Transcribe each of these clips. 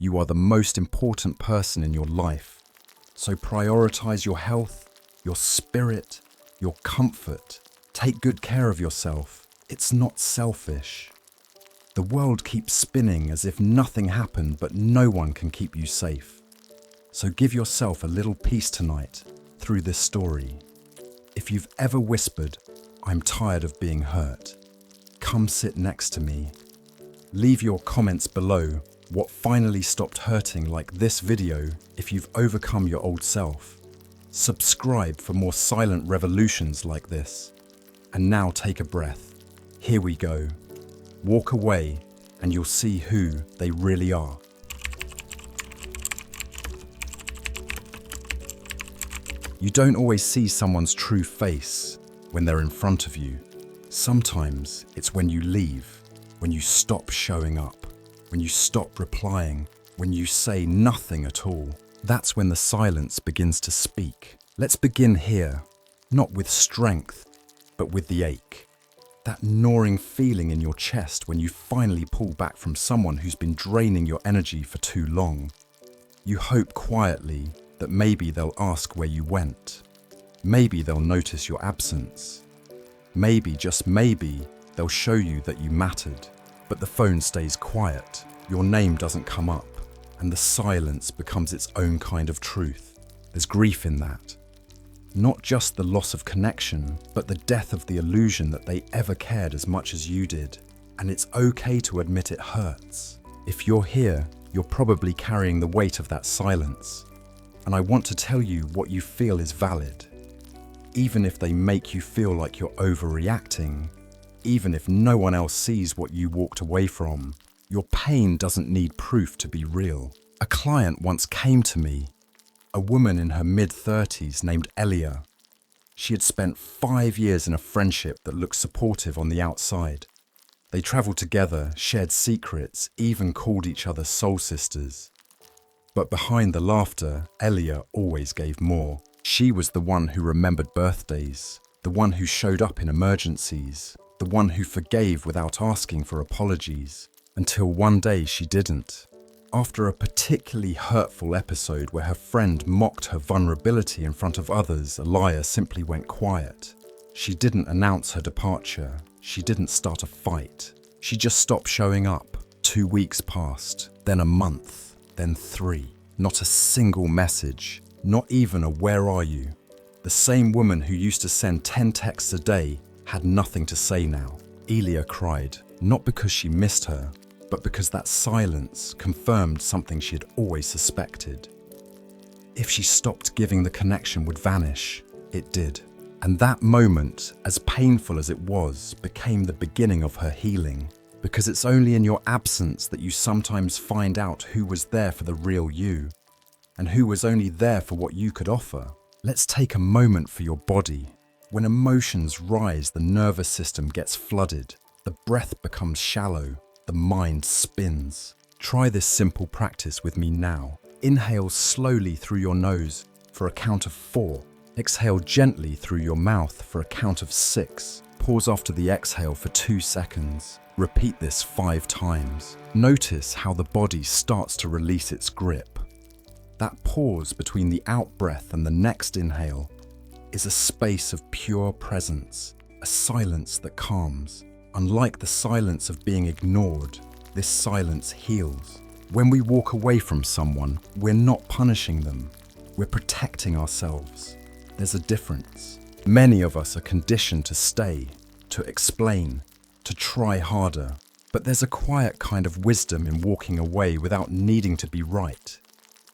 You are the most important person in your life. So prioritize your health, your spirit, your comfort. Take good care of yourself. It's not selfish. The world keeps spinning as if nothing happened, but no one can keep you safe. So give yourself a little peace tonight through this story. If you've ever whispered, "I'm tired of being hurt," come sit next to me. Leave your comments below what finally stopped hurting, like this video if you've overcome your old self. Subscribe for more silent revolutions like this. And now take a breath. Here we go. Walk away and you'll see who they really are. You don't always see someone's true face when they're in front of you. Sometimes it's when you leave, when you stop showing up, when you stop replying, when you say nothing at all. That's when the silence begins to speak. Let's begin here, not with strength, but with the ache. That gnawing feeling in your chest when you finally pull back from someone who's been draining your energy for too long. You hope quietly that maybe they'll ask where you went. Maybe they'll notice your absence. Maybe, just maybe, they'll show you that you mattered. But the phone stays quiet, your name doesn't come up, and the silence becomes its own kind of truth. There's grief in that. Not just the loss of connection, but the death of the illusion that they ever cared as much as you did. And it's okay to admit it hurts. If you're here, you're probably carrying the weight of that silence. And I want to tell you what you feel is valid. Even if they make you feel like you're overreacting, even if no one else sees what you walked away from, your pain doesn't need proof to be real. A client once came to me, a woman in her mid-30s named Elia. She had spent 5 years in a friendship that looked supportive on the outside. They traveled together, shared secrets, even called each other soul sisters. But behind the laughter, Elia always gave more. She was the one who remembered birthdays, the one who showed up in emergencies, the one who forgave without asking for apologies, until one day she didn't. After a particularly hurtful episode where her friend mocked her vulnerability in front of others, Elia simply went quiet. She didn't announce her departure. She didn't start a fight. She just stopped showing up. 2 weeks passed, then a month, then 3. Not a single message, not even a "where are you?" The same woman who used to send 10 texts a day had nothing to say now. Elia cried, not because she missed her, but because that silence confirmed something she had always suspected. If she stopped giving, the connection would vanish. It did. And that moment, as painful as it was, became the beginning of her healing. Because it's only in your absence that you sometimes find out who was there for the real you, and who was only there for what you could offer. Let's take a moment for your body. When emotions rise, the nervous system gets flooded. The breath becomes shallow. The mind spins. Try this simple practice with me now. Inhale slowly through your nose for a count of 4. Exhale gently through your mouth for a count of 6. Pause after the exhale for 2 seconds. Repeat this 5 times. Notice how the body starts to release its grip. That pause between the out-breath and the next inhale is a space of pure presence, a silence that calms. Unlike the silence of being ignored, this silence heals. When we walk away from someone, we're not punishing them. We're protecting ourselves. There's a difference. Many of us are conditioned to stay, to explain, to try harder. But there's a quiet kind of wisdom in walking away without needing to be right.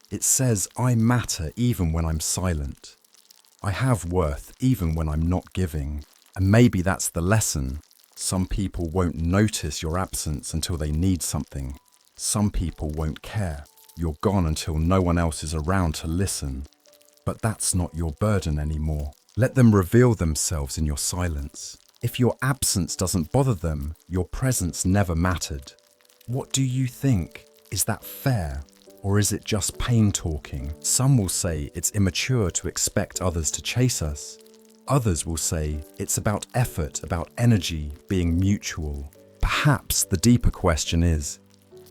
It says, I matter even when I'm silent. I have worth even when I'm not giving. And maybe that's the lesson. Some people won't notice your absence until they need something. Some people won't care. You're gone until no one else is around to listen. But that's not your burden anymore. Let them reveal themselves in your silence. If your absence doesn't bother them, your presence never mattered. What do you think? Is that fair? Or is it just pain talking? Some will say it's immature to expect others to chase us. Others will say it's about effort, about energy being mutual. Perhaps the deeper question is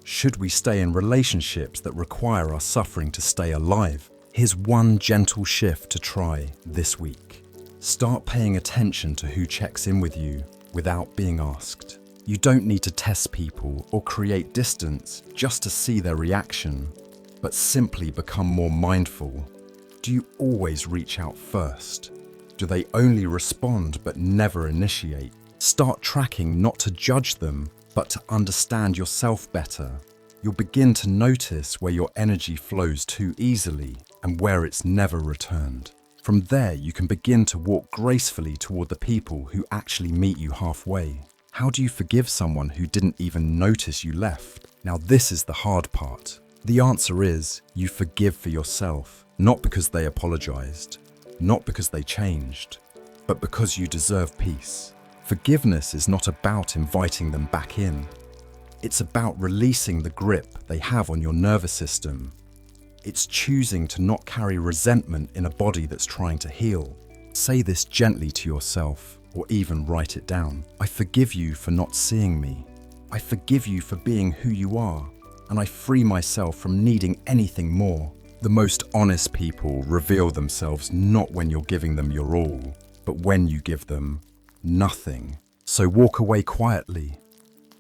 Should we stay in relationships that require our suffering to stay alive? Here's one gentle shift to try this week. Start paying attention to who checks in with you without being asked. You don't need to test people or create distance just to see their reaction, but simply become more mindful. Do you always reach out first? Do they only respond but never initiate? Start tracking not to judge them, but to understand yourself better. You'll begin to notice where your energy flows too easily and where it's never returned. From there, you can begin to walk gracefully toward the people who actually meet you halfway. How do you forgive someone who didn't even notice you left? Now, this is the hard part. The answer is you forgive for yourself, not because they apologized, not because they changed, but because you deserve peace. Forgiveness is not about inviting them back in. It's about releasing the grip they have on your nervous system. It's choosing to not carry resentment in a body that's trying to heal. Say this gently to yourself, or even write it down. I forgive you for not seeing me. I forgive you for being who you are, and I free myself from needing anything more. The most honest people reveal themselves not when you're giving them your all, but when you give them nothing. So walk away quietly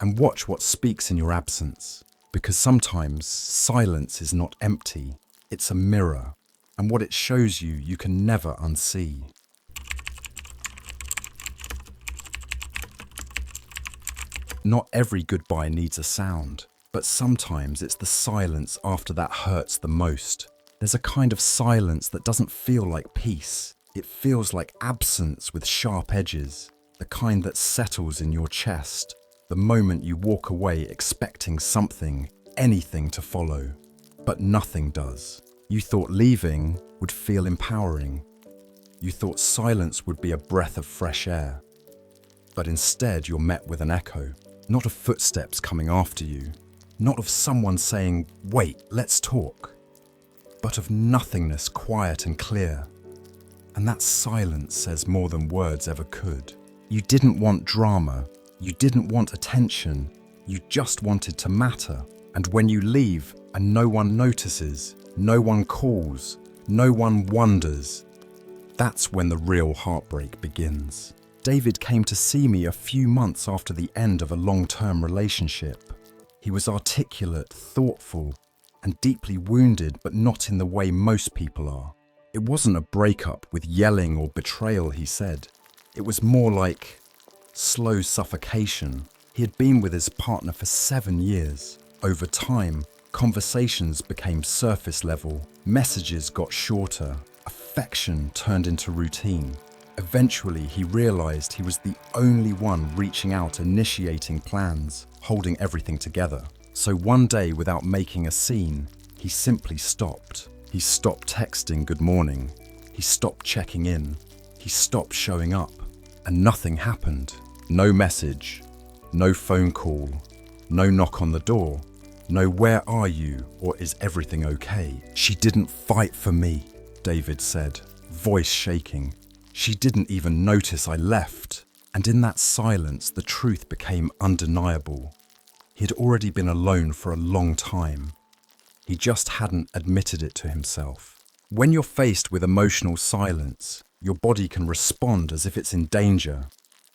and watch what speaks in your absence, because sometimes silence is not empty, it's a mirror, and what it shows you, you can never unsee. Not every goodbye needs a sound, but sometimes it's the silence after that hurts the most. There's a kind of silence that doesn't feel like peace. It feels like absence with sharp edges, the kind that settles in your chest, the moment you walk away expecting something, anything to follow. But nothing does. You thought leaving would feel empowering. You thought silence would be a breath of fresh air. But instead you're met with an echo, not of footsteps coming after you, not of someone saying, "Wait, let's talk," but of nothingness quiet and clear. And that silence says more than words ever could. You didn't want drama, you didn't want attention, you just wanted to matter. And when you leave and no one notices, no one calls, no one wonders, that's when the real heartbreak begins. David came to see me a few months after the end of a long-term relationship. He was articulate, thoughtful, and deeply wounded, but not in the way most people are. It wasn't a breakup with yelling or betrayal, he said. It was more like slow suffocation. He had been with his partner for 7 years. Over time, conversations became surface level, messages got shorter, affection turned into routine. Eventually, he realized he was the only one reaching out, initiating plans, holding everything together. So one day, without making a scene, he simply stopped. He stopped texting good morning. He stopped checking in. He stopped showing up. And nothing happened. No message, no phone call, no knock on the door, no "where are you" or "is everything okay?" She didn't fight for me, David said, voice shaking. She didn't even notice I left. And in that silence, the truth became undeniable. He'd already been alone for a long time. He just hadn't admitted it to himself. When you're faced with emotional silence, your body can respond as if it's in danger,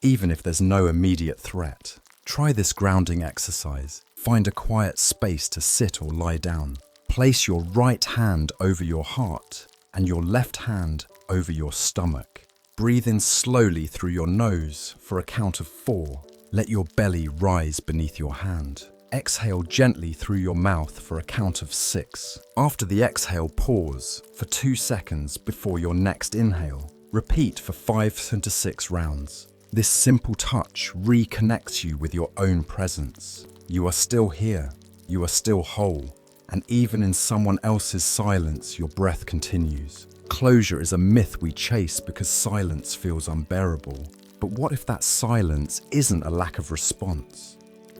even if there's no immediate threat. Try this grounding exercise. Find a quiet space to sit or lie down. Place your right hand over your heart and your left hand over your stomach. Breathe in slowly through your nose for a count of 4. Let your belly rise beneath your hand. Exhale gently through your mouth for a count of 6. After the exhale, pause for 2 seconds before your next inhale. Repeat for 5 to 6 rounds. This simple touch reconnects you with your own presence. You are still here, you are still whole, and even in someone else's silence, your breath continues. Closure is a myth we chase because silence feels unbearable. But what if that silence isn't a lack of response?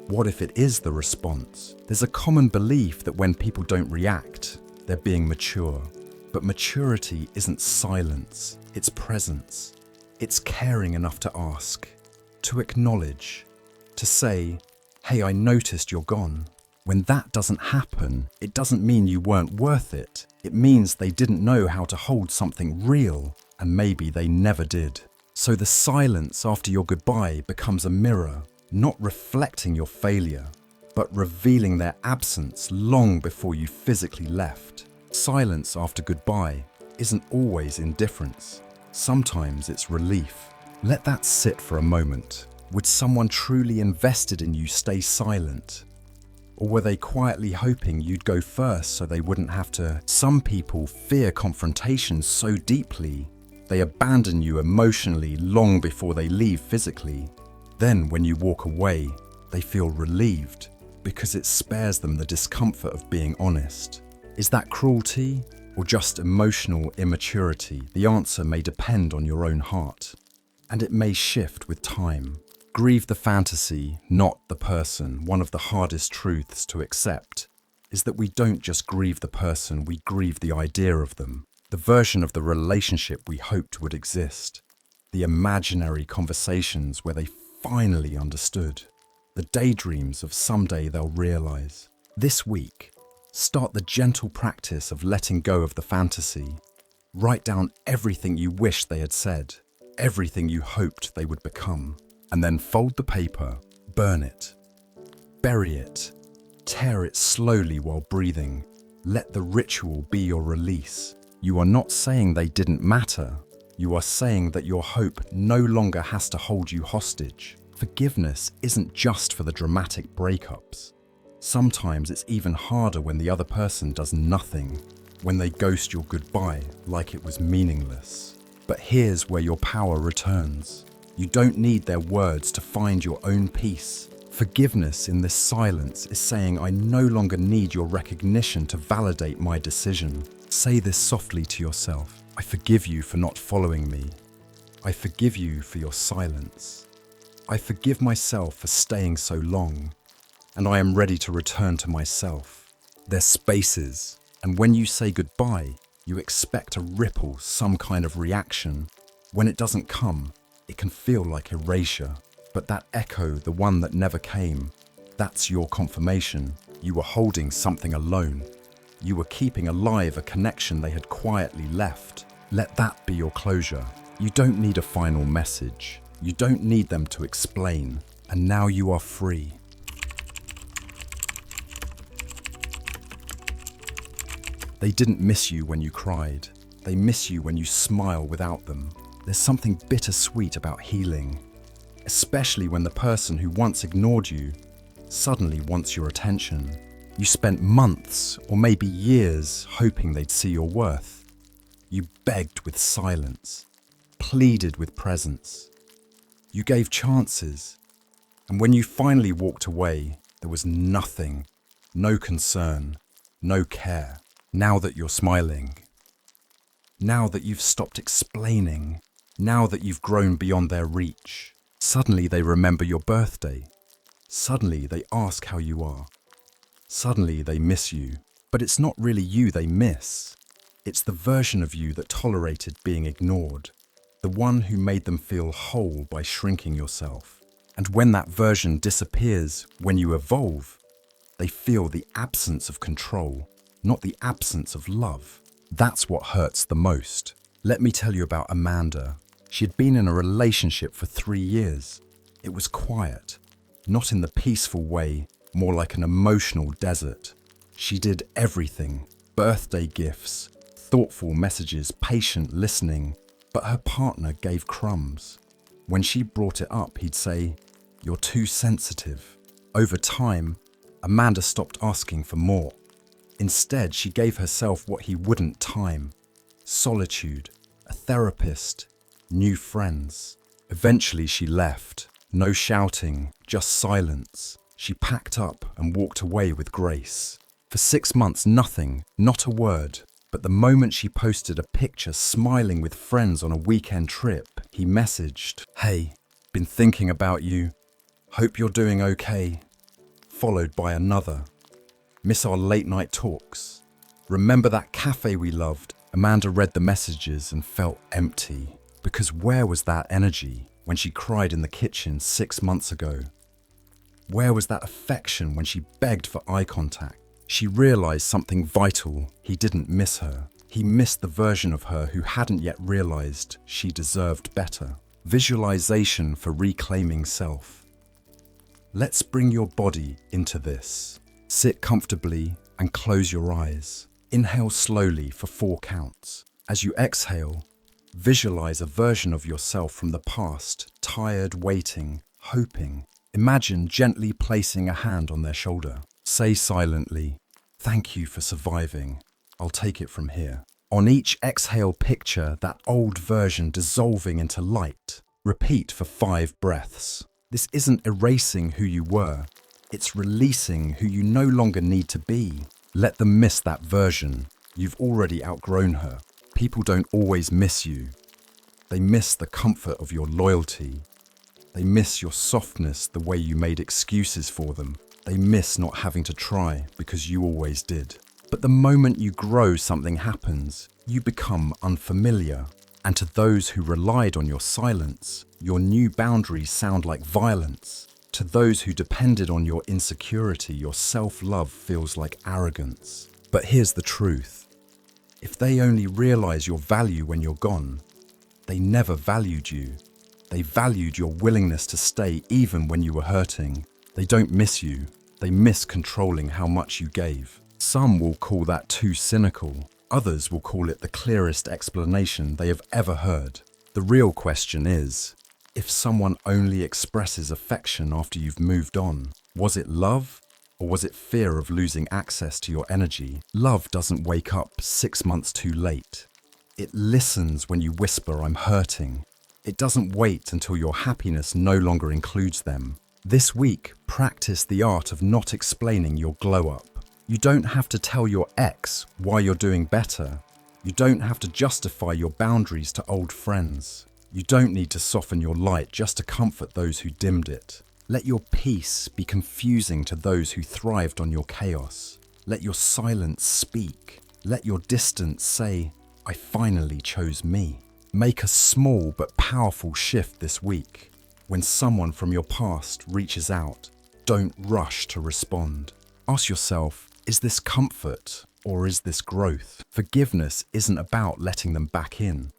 What if it is the response? There's a common belief that when people don't react, they're being mature. But maturity isn't silence, it's presence. It's caring enough to ask, to acknowledge, to say, "Hey, I noticed you're gone," When that doesn't happen, it doesn't mean you weren't worth it. It means they didn't know how to hold something real, and maybe they never did. So the silence after your goodbye becomes a mirror, not reflecting your failure, but revealing their absence long before you physically left. Silence after goodbye isn't always indifference. Sometimes it's relief. Let that sit for a moment. Would someone truly invested in you stay silent? Or were they quietly hoping you'd go first so they wouldn't have to? Some people fear confrontation so deeply, they abandon you emotionally long before they leave physically. Then when you walk away, they feel relieved because it spares them the discomfort of being honest. Is that cruelty or just emotional immaturity? The answer may depend on your own heart, and it may shift with time. Grieve the fantasy, not the person. One of the hardest truths to accept is that we don't just grieve the person, we grieve the idea of them, the version of the relationship we hoped would exist, the imaginary conversations where they finally understood, the daydreams of someday they'll realize. This week, start the gentle practice of letting go of the fantasy. Write down everything you wish they had said, everything you hoped they would become. And then fold the paper, burn it, bury it, tear it slowly while breathing. Let the ritual be your release. You are not saying they didn't matter. You are saying that your hope no longer has to hold you hostage. Forgiveness isn't just for the dramatic breakups. Sometimes it's even harder when the other person does nothing, when they ghost your goodbye like it was meaningless. But here's where your power returns. You don't need their words to find your own peace. Forgiveness in this silence is saying, I no longer need your recognition to validate my decision. Say this softly to yourself. I forgive you for not following me. I forgive you for your silence. I forgive myself for staying so long, and I am ready to return to myself. There's spaces, and when you say goodbye, you expect a ripple, some kind of reaction. When it doesn't come, it can feel like erasure, but that echo, the one that never came, that's your confirmation. You were holding something alone. You were keeping alive a connection they had quietly left. Let that be your closure. You don't need a final message. You don't need them to explain. And now you are free. They didn't miss you when you cried. They miss you when you smile without them. There's something bittersweet about healing, especially when the person who once ignored you suddenly wants your attention. You spent months or maybe years hoping they'd see your worth. You begged with silence, pleaded with presence. You gave chances, and when you finally walked away, there was nothing, no concern, no care. Now that you're smiling, now that you've stopped explaining, now that you've grown beyond their reach, suddenly they remember your birthday. Suddenly they ask how you are. Suddenly they miss you. But it's not really you they miss. It's the version of you that tolerated being ignored, the one who made them feel whole by shrinking yourself. And when that version disappears, when you evolve, they feel the absence of control, not the absence of love. That's what hurts the most. Let me tell you about Amanda. She had been in a relationship for 3 years. It was quiet, not in the peaceful way, more like an emotional desert. She did everything: birthday gifts, thoughtful messages, patient listening, but her partner gave crumbs. When she brought it up, he'd say, "You're too sensitive." Over time, Amanda stopped asking for more. Instead, she gave herself what he wouldn't: time, solitude, a therapist, new friends. Eventually she left. No shouting, just silence. She packed up and walked away with grace. For 6 months, nothing, not a word. But the moment she posted a picture smiling with friends on a weekend trip, he messaged, "Hey, been thinking about you. Hope you're doing okay." Followed by another, "Miss our late night talks. Remember that cafe we loved?" Amanda read the messages and felt empty. Because where was that energy when she cried in the kitchen 6 months ago? Where was that affection when she begged for eye contact? She realized something vital. He didn't miss her. He missed the version of her who hadn't yet realized she deserved better. Visualization for reclaiming self. Let's bring your body into this. Sit comfortably and close your eyes. Inhale slowly for 4 counts. As you exhale, visualize a version of yourself from the past, tired, waiting, hoping. Imagine gently placing a hand on their shoulder. Say silently, "Thank you for surviving. I'll take it from here." On each exhale, picture that old version dissolving into light. Repeat for 5 breaths. This isn't erasing who you were. It's releasing who you no longer need to be. Let them miss that version. You've already outgrown her. People don't always miss you. They miss the comfort of your loyalty. They miss your softness, the way you made excuses for them. They miss not having to try because you always did. But the moment you grow, something happens. You become unfamiliar. And to those who relied on your silence, your new boundaries sound like violence. To those who depended on your insecurity, your self-love feels like arrogance. But here's the truth. If they only realize your value when you're gone, they never valued you. They valued your willingness to stay even when you were hurting. They don't miss you. They miss controlling how much you gave. Some will call that too cynical. Others will call it the clearest explanation they have ever heard. The real question is, if someone only expresses affection after you've moved on, was it love or was it fear of losing access to your energy? Love doesn't wake up 6 months too late. It listens when you whisper, "I'm hurting." It doesn't wait until your happiness no longer includes them. This week, practice the art of not explaining your glow-up. You don't have to tell your ex why you're doing better. You don't have to justify your boundaries to old friends. You don't need to soften your light just to comfort those who dimmed it. Let your peace be confusing to those who thrived on your chaos. Let your silence speak. Let your distance say, "I finally chose me." Make a small but powerful shift this week. When someone from your past reaches out, don't rush to respond. Ask yourself, is this comfort or is this growth? Forgiveness isn't about letting them back in.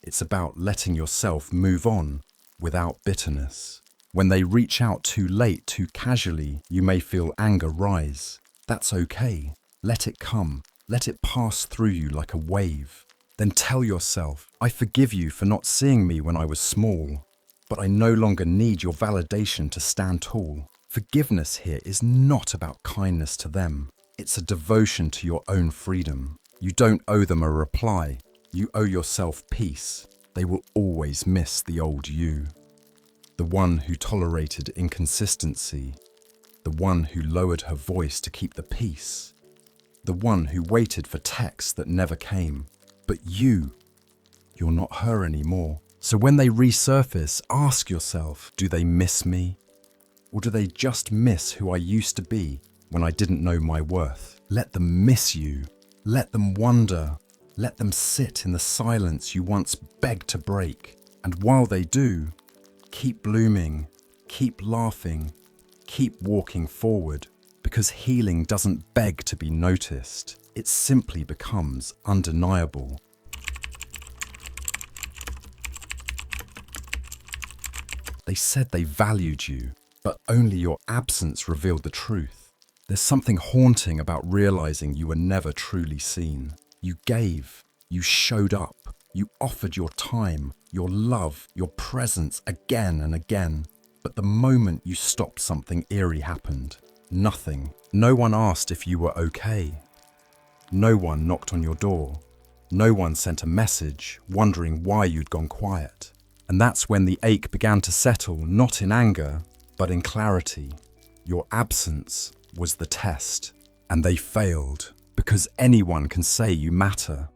It's about letting yourself move on without bitterness. When they reach out too late, too casually, you may feel anger rise. That's okay. Let it come. Let it pass through you like a wave. Then tell yourself, "I forgive you for not seeing me when I was small, but I no longer need your validation to stand tall." Forgiveness here is not about kindness to them. It's a devotion to your own freedom. You don't owe them a reply. You owe yourself peace. They will always miss the old you. The one who tolerated inconsistency. The one who lowered her voice to keep the peace. The one who waited for texts that never came. But you're not her anymore. So when they resurface, ask yourself, do they miss me? Or do they just miss who I used to be when I didn't know my worth? Let them miss you. Let them wonder. Let them sit in the silence you once begged to break. And while they do, keep blooming, keep laughing, keep walking forward, because healing doesn't beg to be noticed. It simply becomes undeniable. They said they valued you, but only your absence revealed the truth. There's something haunting about realizing you were never truly seen. You gave, you showed up, you offered your time, your love, your presence again and again. But the moment you stopped, something eerie happened. Nothing. No one asked if you were okay. No one knocked on your door. No one sent a message wondering why you'd gone quiet. And that's when the ache began to settle, not in anger, but in clarity. Your absence was the test, and they failed, because anyone can say you matter.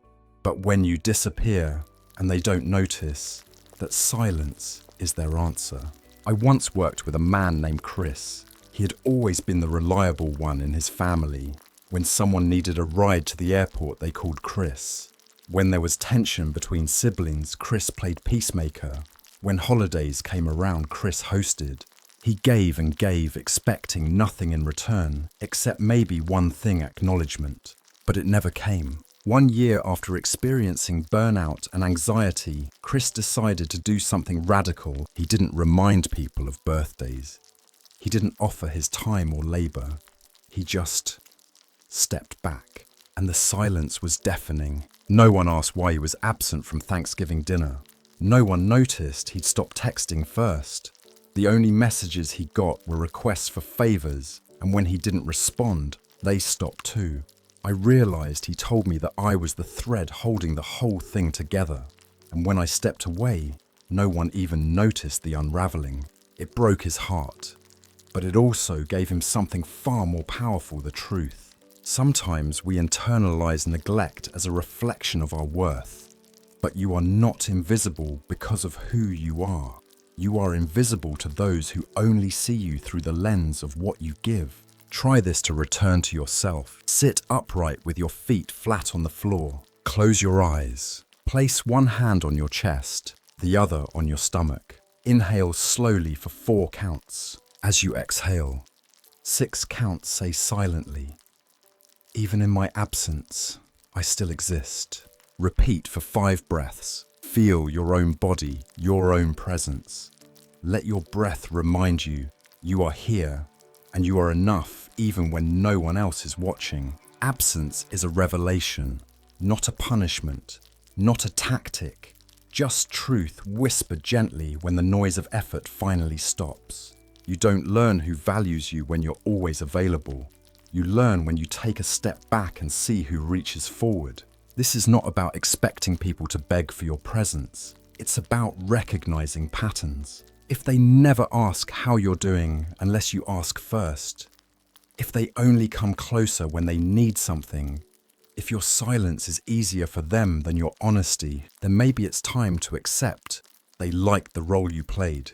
But when you disappear and they don't notice, that silence is their answer. I once worked with a man named Chris. He had always been the reliable one in his family. When someone needed a ride to the airport, they called Chris. When there was tension between siblings, Chris played peacemaker. When holidays came around, Chris hosted. He gave and gave, expecting nothing in return, except maybe one thing: acknowledgement. But it never came. 1 year after experiencing burnout and anxiety, Chris decided to do something radical. He didn't remind people of birthdays. He didn't offer his time or labor. He just stepped back. And the silence was deafening. No one asked why he was absent from Thanksgiving dinner. No one noticed he'd stopped texting first. The only messages he got were requests for favors, and when he didn't respond, they stopped too. I realized he told me that I was the thread holding the whole thing together, and when I stepped away, no one even noticed the unraveling. It broke his heart, but it also gave him something far more powerful: the truth. Sometimes we internalize neglect as a reflection of our worth, but you are not invisible because of who you are. You are invisible to those who only see you through the lens of what you give. Try this to return to yourself. Sit upright with your feet flat on the floor. Close your eyes. Place one hand on your chest, the other on your stomach. Inhale slowly for 4 counts. As you exhale, 6 counts say silently, "Even in my absence, I still exist." Repeat for 5 breaths. Feel your own body, your own presence. Let your breath remind you you are here and you are enough even when no one else is watching. Absence is a revelation, not a punishment, not a tactic, just truth whispered gently when the noise of effort finally stops. You don't learn who values you when you're always available. You learn when you take a step back and see who reaches forward. This is not about expecting people to beg for your presence. It's about recognizing patterns. If they never ask how you're doing unless you ask first, if they only come closer when they need something, if your silence is easier for them than your honesty, then maybe it's time to accept they liked the role you played,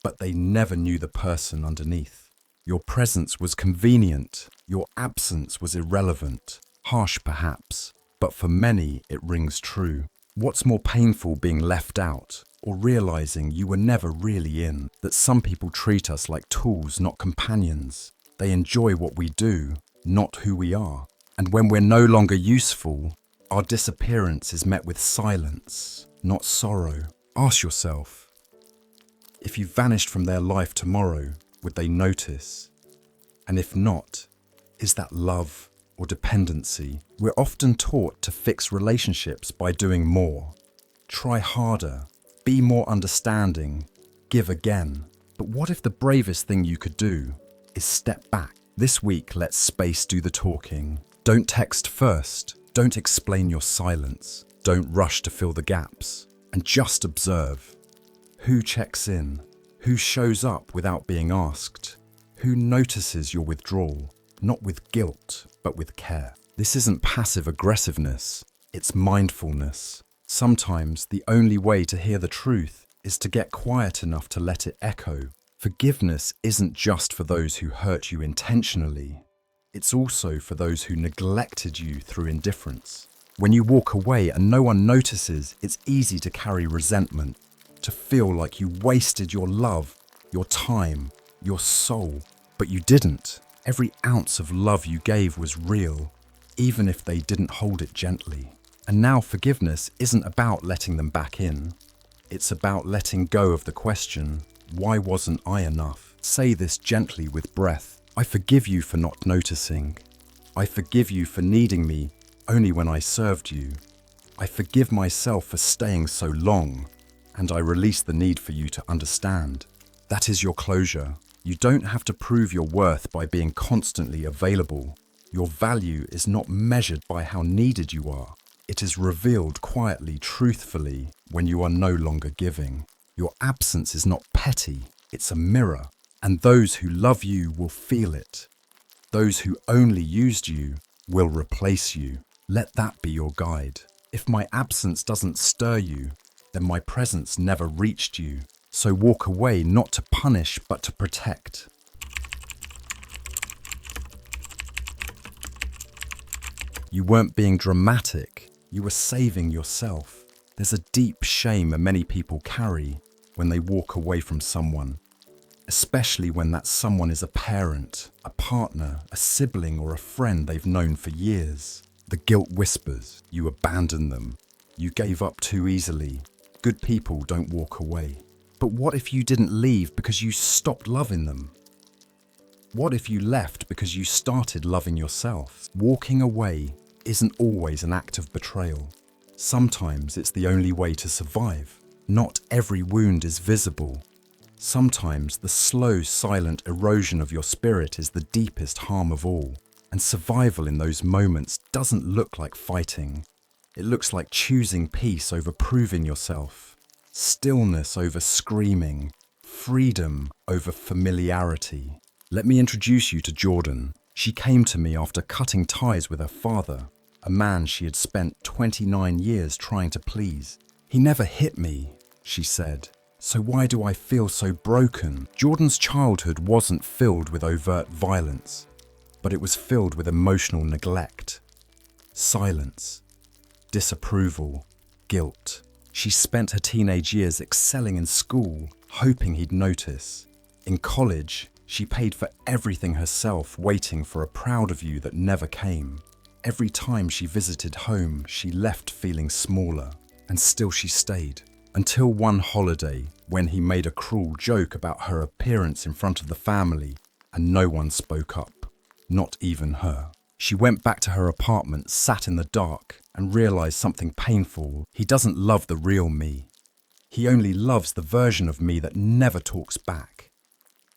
but they never knew the person underneath. Your presence was convenient, your absence was irrelevant, harsh perhaps, but for many it rings true. What's more painful, being left out or realizing you were never really in? That some people treat us like tools, not companions. They enjoy what we do, not who we are. And when we're no longer useful, our disappearance is met with silence, not sorrow. Ask yourself, if you vanished from their life tomorrow, would they notice? And if not, is that love or dependency? We're often taught to fix relationships by doing more. Try harder, be more understanding, give again. But what if the bravest thing you could do is step back? This week, let space do the talking. Don't text first. Don't explain your silence. Don't rush to fill the gaps. And just observe. Who checks in? Who shows up without being asked? Who notices your withdrawal? Not with guilt, but with care. This isn't passive aggressiveness, it's mindfulness. Sometimes the only way to hear the truth is to get quiet enough to let it echo. Forgiveness isn't just for those who hurt you intentionally. It's also for those who neglected you through indifference. When you walk away and no one notices, it's easy to carry resentment, to feel like you wasted your love, your time, your soul. But you didn't. Every ounce of love you gave was real, even if they didn't hold it gently. And now forgiveness isn't about letting them back in. It's about letting go of the question, why wasn't I enough? Say this gently with breath. I forgive you for not noticing. I forgive you for needing me only when I served you. I forgive myself for staying so long, and I release the need for you to understand. That is your closure. You don't have to prove your worth by being constantly available. Your value is not measured by how needed you are. It is revealed quietly, truthfully, when you are no longer giving. Your absence is not petty, it's a mirror, and those who love you will feel it. Those who only used you will replace you. Let that be your guide. If my absence doesn't stir you, then my presence never reached you. So walk away not to punish, but to protect. You weren't being dramatic, you were saving yourself. There's a deep shame many people carry when they walk away from someone. especially when that someone is a parent, a partner, a sibling, or a friend they've known for years. The guilt whispers, you abandoned them. You gave up too easily. Good people don't walk away. But what if you didn't leave because you stopped loving them? What if you left because you started loving yourself? Walking away isn't always an act of betrayal. Sometimes it's the only way to survive. Not every wound is visible. Sometimes the slow, silent erosion of your spirit is the deepest harm of all. And survival in those moments doesn't look like fighting. It looks like choosing peace over proving yourself, stillness over screaming, freedom over familiarity. Let me introduce you to Jordan. She came to me after cutting ties with her father, a man she had spent 29 years trying to please. He never hit me, she said. So why do I feel so broken? Jordan's childhood wasn't filled with overt violence, but it was filled with emotional neglect, silence, disapproval, guilt. She spent her teenage years excelling in school, hoping he'd notice. In college, she paid for everything herself, waiting for a proud of you that never came. Every time she visited home, she left feeling smaller, and still she stayed. Until one holiday, when he made a cruel joke about her appearance in front of the family, and no one spoke up, not even her. She went back to her apartment, sat in the dark, and realized something painful. He doesn't love the real me. He only loves the version of me that never talks back.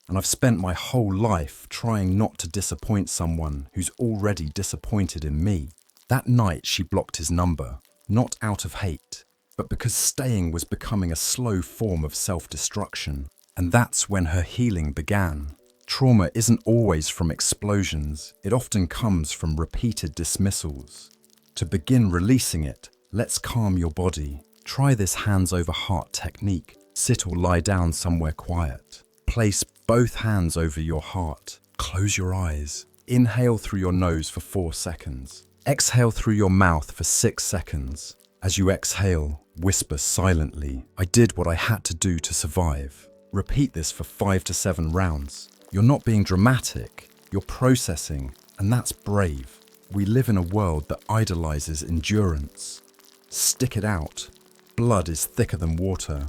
And I've spent my whole life trying not to disappoint someone who's already disappointed in me. That night she blocked his number, not out of hate, but because staying was becoming a slow form of self-destruction. And that's when her healing began. Trauma isn't always from explosions, it often comes from repeated dismissals. To begin releasing it, let's calm your body. Try this hands over heart technique. Sit or lie down somewhere quiet. Place both hands over your heart. Close your eyes. Inhale through your nose for 4 seconds. Exhale through your mouth for 6 seconds. As you exhale, whisper silently, I did what I had to do to survive. Repeat this for 5 to 7 rounds. You're not being dramatic, you're processing, and that's brave. We live in a world that idolizes endurance. Stick it out. Blood is thicker than water.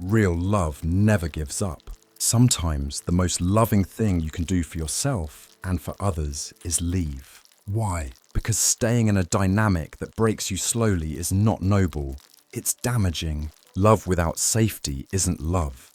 Real love never gives up. Sometimes the most loving thing you can do for yourself and for others is leave. Why? Because staying in a dynamic that breaks you slowly is not noble. It's damaging. Love without safety isn't love.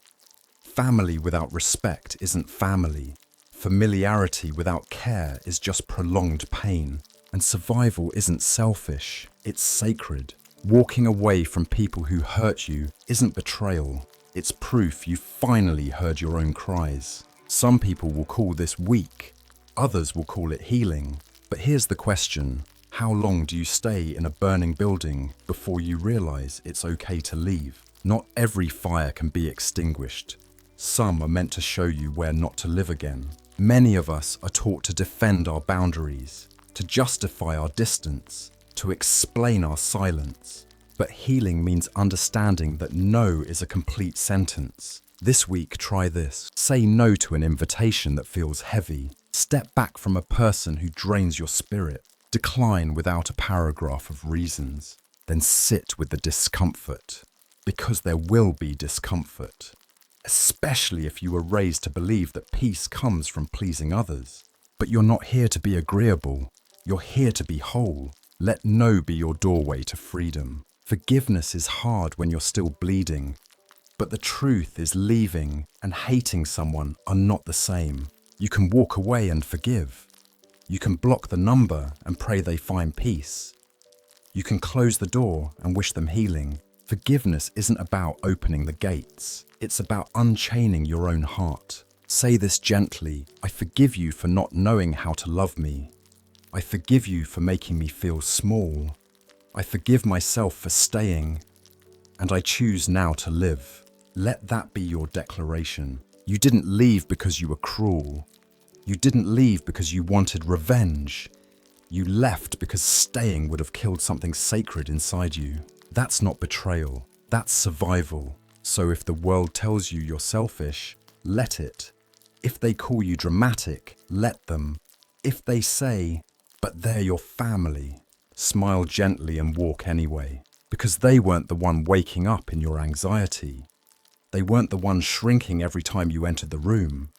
Family without respect isn't family. Familiarity without care is just prolonged pain. And survival isn't selfish, it's sacred. Walking away from people who hurt you isn't betrayal. It's proof you finally heard your own cries. Some people will call this weak, others will call it healing. But here's the question. How long do you stay in a burning building before you realize it's okay to leave? Not every fire can be extinguished. Some are meant to show you where not to live again. Many of us are taught to defend our boundaries, to justify our distance, to explain our silence. But healing means understanding that no is a complete sentence. This week, try this. Say no to an invitation that feels heavy. Step back from a person who drains your spirit. Decline without a paragraph of reasons. Then sit with the discomfort. Because there will be discomfort. Especially if you were raised to believe that peace comes from pleasing others. But you're not here to be agreeable. You're here to be whole. Let no be your doorway to freedom. Forgiveness is hard when you're still bleeding. But the truth is leaving and hating someone are not the same. You can walk away and forgive. You can block the number and pray they find peace. You can close the door and wish them healing. Forgiveness isn't about opening the gates. It's about unchaining your own heart. Say this gently. I forgive you for not knowing how to love me. I forgive you for making me feel small. I forgive myself for staying. And I choose now to live. Let that be your declaration. You didn't leave because you were cruel. You didn't leave because you wanted revenge. You left because staying would have killed something sacred inside you. That's not betrayal. That's survival. So if the world tells you you're selfish, let it. If they call you dramatic, let them. If they say, but they're your family, smile gently and walk anyway, because they weren't the one waking up in your anxiety. They weren't the one shrinking every time you entered the room.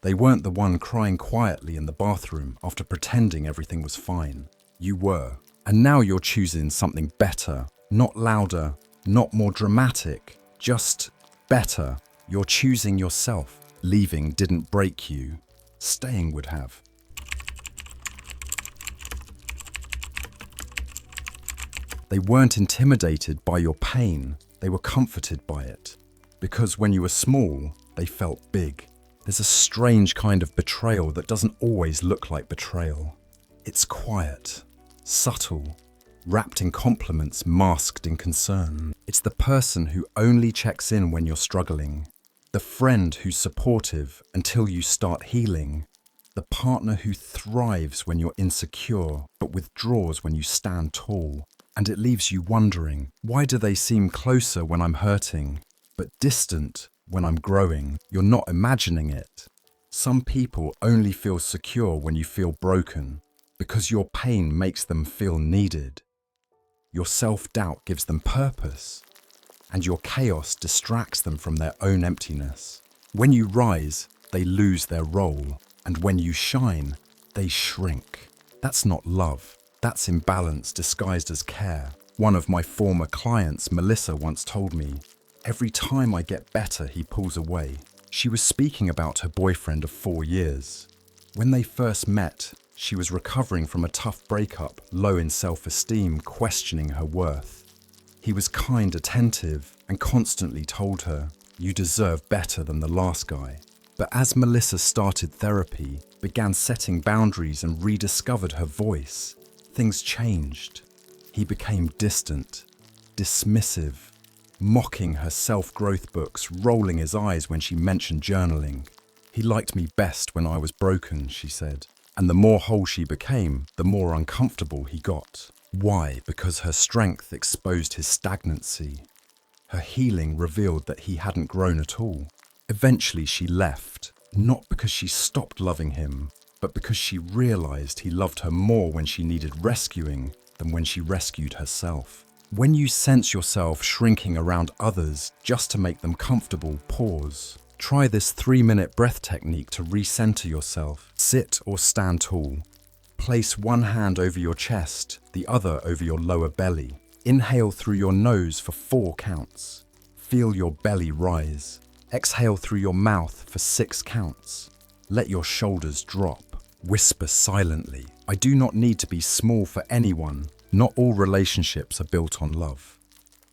They weren't the one crying quietly in the bathroom after pretending everything was fine. You were. And now you're choosing something better, not louder, not more dramatic, just better. You're choosing yourself. Leaving didn't break you. Staying would have. They weren't intimidated by your pain. They were comforted by it. Because when you were small, they felt big. There's a strange kind of betrayal that doesn't always look like betrayal. It's quiet, subtle, wrapped in compliments, masked in concern. It's the person who only checks in when you're struggling. The friend who's supportive until you start healing. The partner who thrives when you're insecure, but withdraws when you stand tall. And it leaves you wondering, why do they seem closer when I'm hurting, but distant when I'm growing? You're not imagining it. Some people only feel secure when you feel broken, because your pain makes them feel needed. Your self-doubt gives them purpose, and your chaos distracts them from their own emptiness. When you rise, they lose their role, and when you shine, they shrink. That's not love. That's imbalance disguised as care. One of my former clients, Melissa, once told me, every time I get better, he pulls away. She was speaking about her boyfriend of 4 years. When they first met, she was recovering from a tough breakup, low in self-esteem, questioning her worth. He was kind, attentive, and constantly told her, "You deserve better than the last guy." But as Melissa started therapy, began setting boundaries and rediscovered her voice, things changed. He became distant, dismissive, mocking her self-growth books, rolling his eyes when she mentioned journaling. "He liked me best when I was broken," she said. And the more whole she became, the more uncomfortable he got. Why? Because her strength exposed his stagnancy. Her healing revealed that he hadn't grown at all. Eventually she left, not because she stopped loving him, but because she realized he loved her more when she needed rescuing than when she rescued herself. When you sense yourself shrinking around others just to make them comfortable, pause. Try this 3-minute breath technique to recenter yourself. Sit or stand tall. Place one hand over your chest, the other over your lower belly. Inhale through your nose for 4 counts. Feel your belly rise. Exhale through your mouth for 6 counts. Let your shoulders drop. Whisper silently, "I do not need to be small for anyone." Not all relationships are built on love.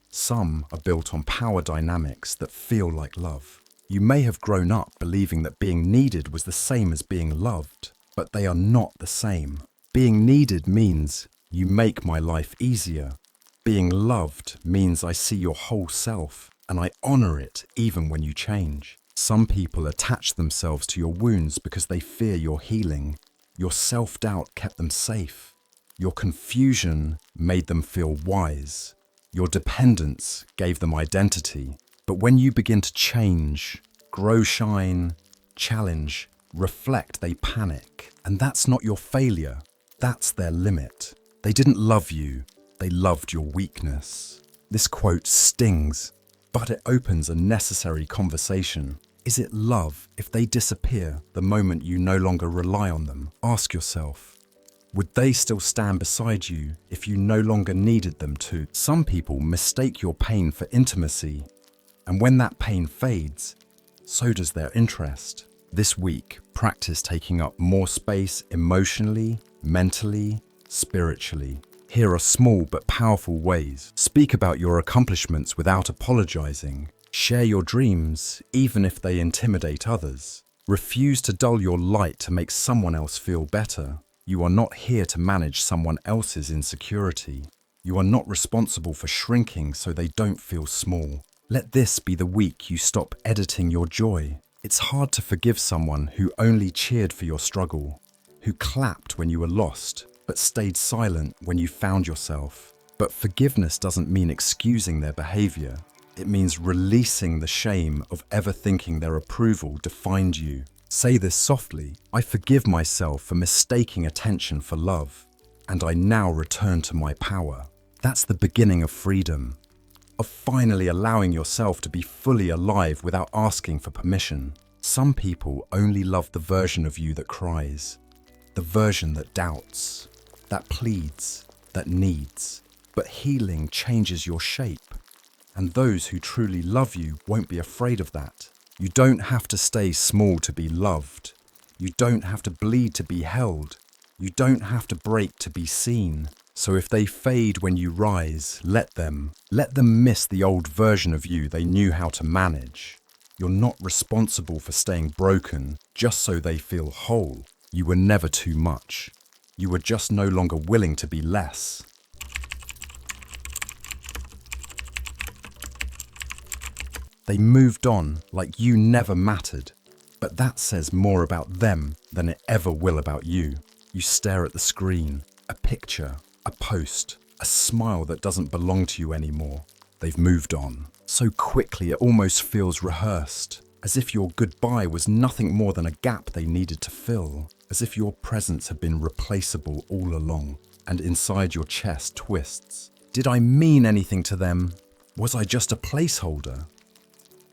Some are built on power dynamics that feel like love. You may have grown up believing that being needed was the same as being loved, but they are not the same. Being needed means you make my life easier. Being loved means I see your whole self and I honor it even when you change. Some people attach themselves to your wounds because they fear your healing. Your self-doubt kept them safe. Your confusion made them feel wise. Your dependence gave them identity. But when you begin to change, grow, shine, challenge, reflect, they panic. And that's not your failure. That's their limit. They didn't love you. They loved your weakness. This quote stings, but it opens a necessary conversation. Is it love if they disappear the moment you no longer rely on them? Ask yourself, would they still stand beside you if you no longer needed them to? Some people mistake your pain for intimacy, and when that pain fades, so does their interest. This week, practice taking up more space emotionally, mentally, spiritually. Here are small but powerful ways. Speak about your accomplishments without apologizing. Share your dreams, even if they intimidate others. Refuse to dull your light to make someone else feel better. You are not here to manage someone else's insecurity. You are not responsible for shrinking so they don't feel small. Let this be the week you stop editing your joy. It's hard to forgive someone who only cheered for your struggle, who clapped when you were lost, but stayed silent when you found yourself. But forgiveness doesn't mean excusing their behavior. It means releasing the shame of ever thinking their approval defined you. Say this softly: I forgive myself for mistaking attention for love, and I now return to my power. That's the beginning of freedom, of finally allowing yourself to be fully alive without asking for permission. Some people only love the version of you that cries, the version that doubts, that pleads, that needs. But healing changes your shape, and those who truly love you won't be afraid of that. You don't have to stay small to be loved. You don't have to bleed to be held. You don't have to break to be seen. So if they fade when you rise, let them. Let them miss the old version of you they knew how to manage. You're not responsible for staying broken just so they feel whole. You were never too much. You were just no longer willing to be less. They moved on like you never mattered, but that says more about them than it ever will about you. You stare at the screen, a picture, a post, a smile that doesn't belong to you anymore. They've moved on. So quickly it almost feels rehearsed, as if your goodbye was nothing more than a gap they needed to fill, as if your presence had been replaceable all along, and inside your chest twists. Did I mean anything to them? Was I just a placeholder?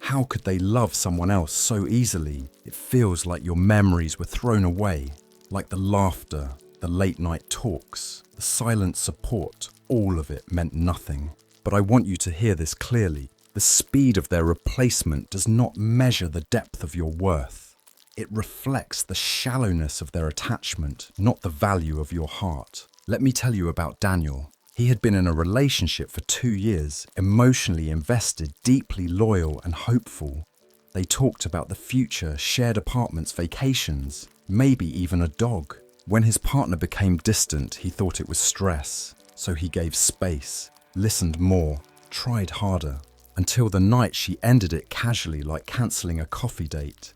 How could they love someone else so easily? It feels like your memories were thrown away, like the laughter, the late night talks, the silent support, all of it meant nothing. But I want you to hear this clearly. The speed of their replacement does not measure the depth of your worth. It reflects the shallowness of their attachment, not the value of your heart. Let me tell you about Daniel. He had been in a relationship for 2 years, emotionally invested, deeply loyal and hopeful. They talked about the future, shared apartments, vacations, maybe even a dog. When his partner became distant, he thought it was stress, so he gave space, listened more, tried harder, until the night she ended it casually, like cancelling a coffee date.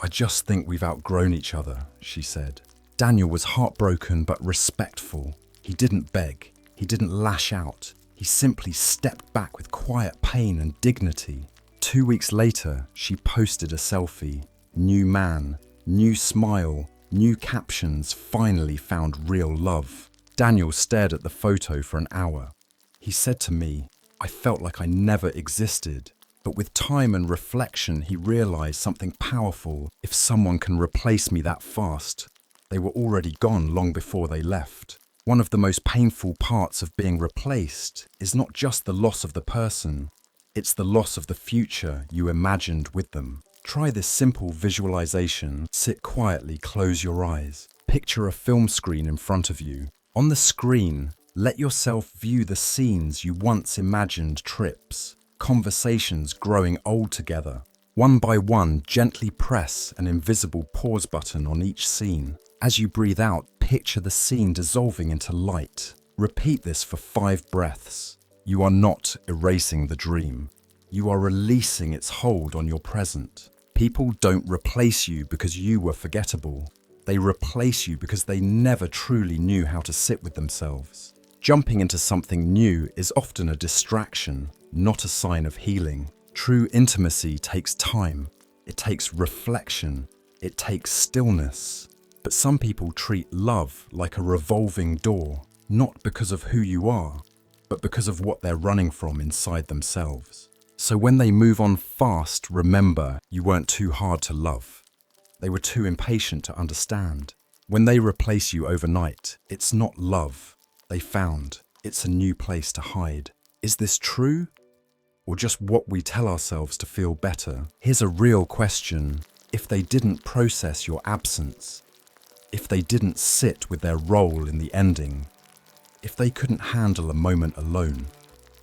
I just think we've outgrown each other, she said. Daniel was heartbroken but respectful. He didn't beg. He didn't lash out. He simply stepped back with quiet pain and dignity. 2 weeks later, she posted a selfie. New man, new smile, new captions, finally found real love. Daniel stared at the photo for an hour. He said to me, I felt like I never existed. But with time and reflection, he realized something powerful. If someone can replace me that fast, they were already gone long before they left. One of the most painful parts of being replaced is not just the loss of the person, it's the loss of the future you imagined with them. Try this simple visualization. Sit quietly, close your eyes. Picture a film screen in front of you. On the screen, let yourself view the scenes you once imagined: trips, conversations growing old together. One by one, gently press an invisible pause button on each scene. As you breathe out, picture the scene dissolving into light. Repeat this for 5 breaths. You are not erasing the dream. You are releasing its hold on your present. People don't replace you because you were forgettable. They replace you because they never truly knew how to sit with themselves. Jumping into something new is often a distraction, not a sign of healing. True intimacy takes time. It takes reflection. It takes stillness. But some people treat love like a revolving door, not because of who you are, but because of what they're running from inside themselves. So when they move on fast, remember, you weren't too hard to love. They were too impatient to understand. When they replace you overnight, it's not love they found. It's a new place to hide. Is this true? Or just what we tell ourselves to feel better? Here's a real question. If they didn't process your absence, if they didn't sit with their role in the ending, if they couldn't handle a moment alone,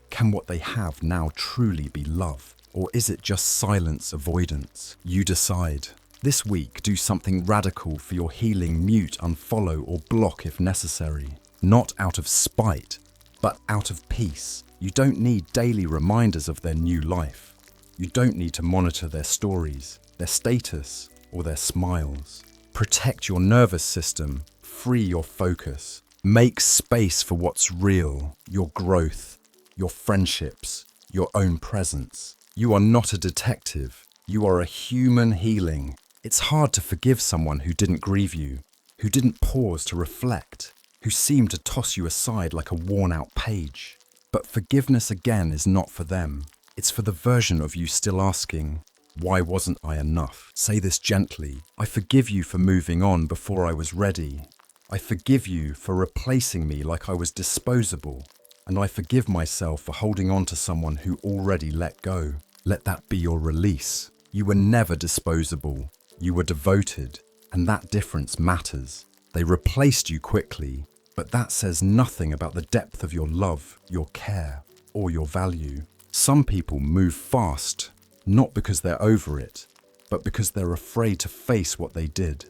can what they have now truly be love? Or is it just silence avoidance? You decide. This week, do something radical for your healing. Mute, unfollow, or block if necessary. Not out of spite, but out of peace. You don't need daily reminders of their new life. You don't need to monitor their stories, their status, or their smiles. Protect your nervous system. Free your focus. Make space for what's real, your growth, your friendships, your own presence. You are not a detective. You are a human healing. It's hard to forgive someone who didn't grieve you, who didn't pause to reflect, who seemed to toss you aside like a worn-out page. But forgiveness again is not for them. It's for the version of you still asking, why wasn't I enough? Say this gently. I forgive you for moving on before I was ready. I forgive you for replacing me like I was disposable. And I forgive myself for holding on to someone who already let go. Let that be your release. You were never disposable. You were devoted. And that difference matters. They replaced you quickly, but that says nothing about the depth of your love, your care, or your value. Some people move fast, not because they're over it, but because they're afraid to face what they did.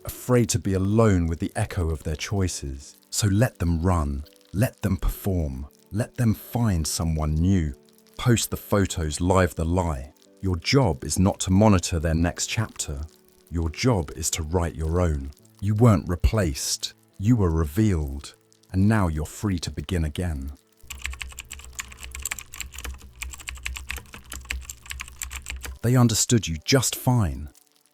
Afraid to be alone with the echo of their choices. So let them run, let them perform, let them find someone new. Post the photos, live the lie. Your job is not to monitor their next chapter. Your job is to write your own. You weren't replaced, you were revealed, and now you're free to begin again. They understood you just fine.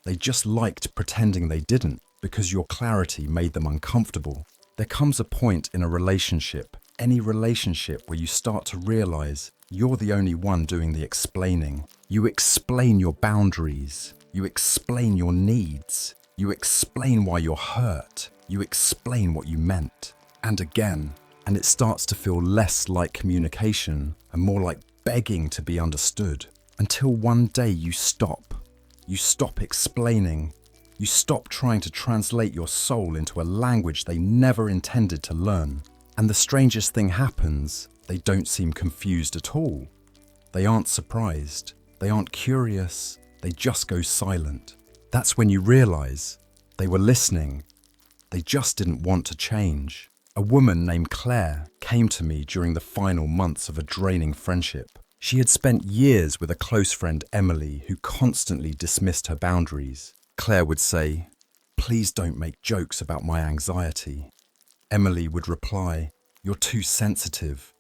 They just liked pretending they didn't because your clarity made them uncomfortable. There comes a point in a relationship, any relationship, where you start to realize you're the only one doing the explaining. You explain your boundaries. You explain your needs. You explain why you're hurt. You explain what you meant. And again. And it starts to feel less like communication and more like begging to be understood. Until one day you stop. You stop explaining. You stop trying to translate your soul into a language they never intended to learn. And the strangest thing happens. They don't seem confused at all. They aren't surprised. They aren't curious. They just go silent. That's when you realize they were listening. They just didn't want to change. A woman named Claire came to me during the final months of a draining friendship. She had spent years with a close friend, Emily, who constantly dismissed her boundaries. Claire would say, "Please don't make jokes about my anxiety." Emily would reply, "You're too sensitive."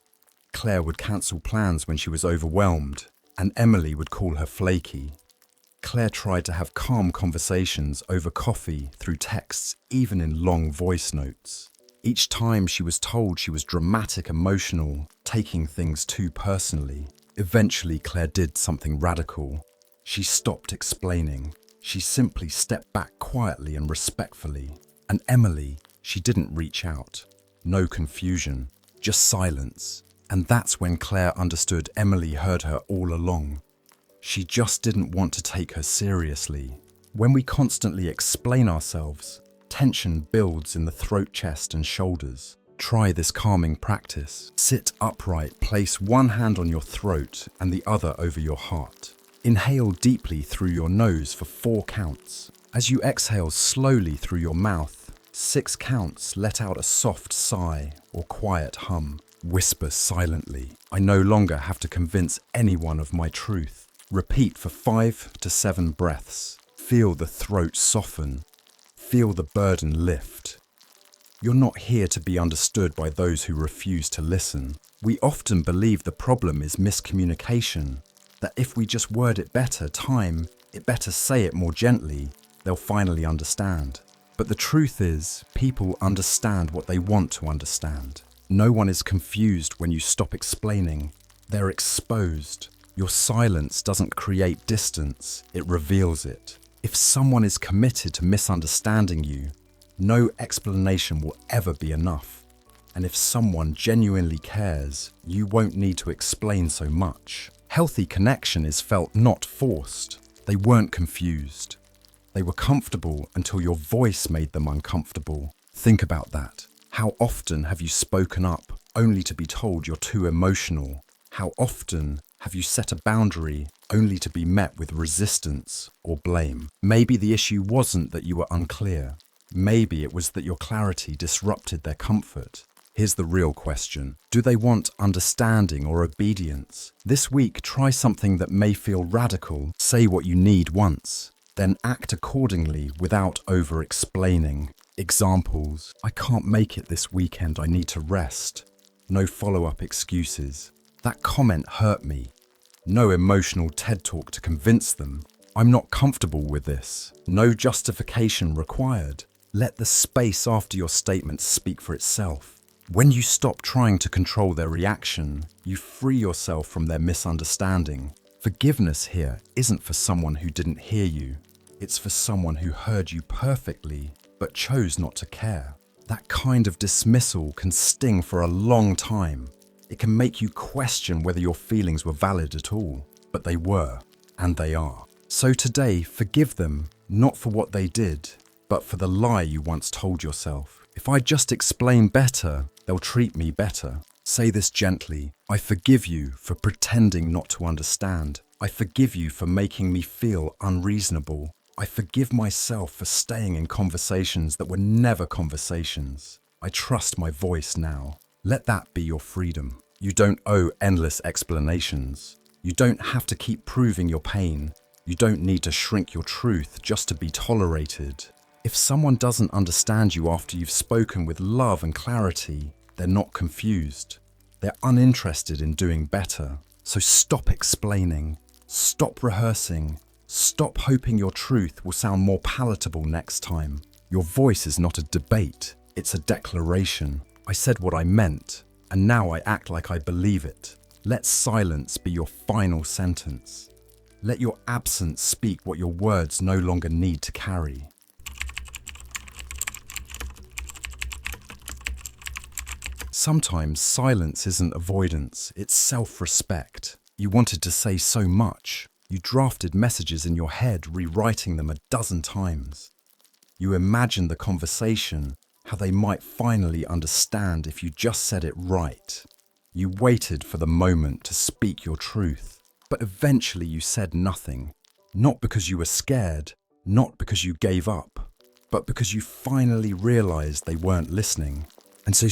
Claire would cancel plans when she was overwhelmed, and Emily would call her flaky. Claire tried to have calm conversations over coffee, through texts, even in long voice notes. Each time she was told she was dramatic, emotional, taking things too personally. Eventually, Claire did something radical. She stopped explaining. She simply stepped back quietly and respectfully. And Emily, she didn't reach out. No confusion, just silence. And that's when Claire understood Emily heard her all along. She just didn't want to take her seriously. When we constantly explain ourselves, tension builds in the throat, chest, and shoulders. Try this calming practice. Sit upright, place one hand on your throat and the other over your heart. Inhale deeply through your nose for 4 counts. As you exhale slowly through your mouth, 6 counts, let out a soft sigh or quiet hum. Whisper silently, "I no longer have to convince anyone of my truth." Repeat for 5 to 7 breaths. Feel the throat soften. Feel the burden lift. You're not here to be understood by those who refuse to listen. We often believe the problem is miscommunication, that if we just word it better, it better say it more gently, they'll finally understand. But the truth is, people understand what they want to understand. No one is confused when you stop explaining. They're exposed. Your silence doesn't create distance, it reveals it. If someone is committed to misunderstanding you, no explanation will ever be enough. And if someone genuinely cares, you won't need to explain so much. Healthy connection is felt, not forced. They weren't confused. They were comfortable until your voice made them uncomfortable. Think about that. How often have you spoken up only to be told you're too emotional? How often have you set a boundary only to be met with resistance or blame? Maybe the issue wasn't that you were unclear. Maybe it was that your clarity disrupted their comfort. Here's the real question. Do they want understanding or obedience? This week, try something that may feel radical. Say what you need once, then act accordingly without over-explaining. Examples: I can't make it this weekend, I need to rest. No follow-up excuses. That comment hurt me. No emotional TED talk to convince them. I'm not comfortable with this. No justification required. Let the space after your statement speak for itself. When you stop trying to control their reaction, you free yourself from their misunderstanding. Forgiveness here isn't for someone who didn't hear you. It's for someone who heard you perfectly, but chose not to care. That kind of dismissal can sting for a long time. It can make you question whether your feelings were valid at all, but they were, and they are. So today, forgive them, not for what they did, but for the lie you once told yourself. If I just explain better, they'll treat me better. Say this gently. I forgive you for pretending not to understand. I forgive you for making me feel unreasonable. I forgive myself for staying in conversations that were never conversations. I trust my voice now. Let that be your freedom. You don't owe endless explanations. You don't have to keep proving your pain. You don't need to shrink your truth just to be tolerated. If someone doesn't understand you after you've spoken with love and clarity, they're not confused. They're uninterested in doing better. So stop explaining. Stop rehearsing. Stop hoping your truth will sound more palatable next time. Your voice is not a debate. It's a declaration. I said what I meant, and now I act like I believe it. Let silence be your final sentence. Let your absence speak what your words no longer need to carry. Sometimes silence isn't avoidance, it's self-respect. You wanted to say so much. You drafted messages in your head, rewriting them a dozen times. You imagined the conversation, how they might finally understand if you just said it right. You waited for the moment to speak your truth, but eventually you said nothing. Not because you were scared, not because you gave up, but because you finally realized they weren't listening. And so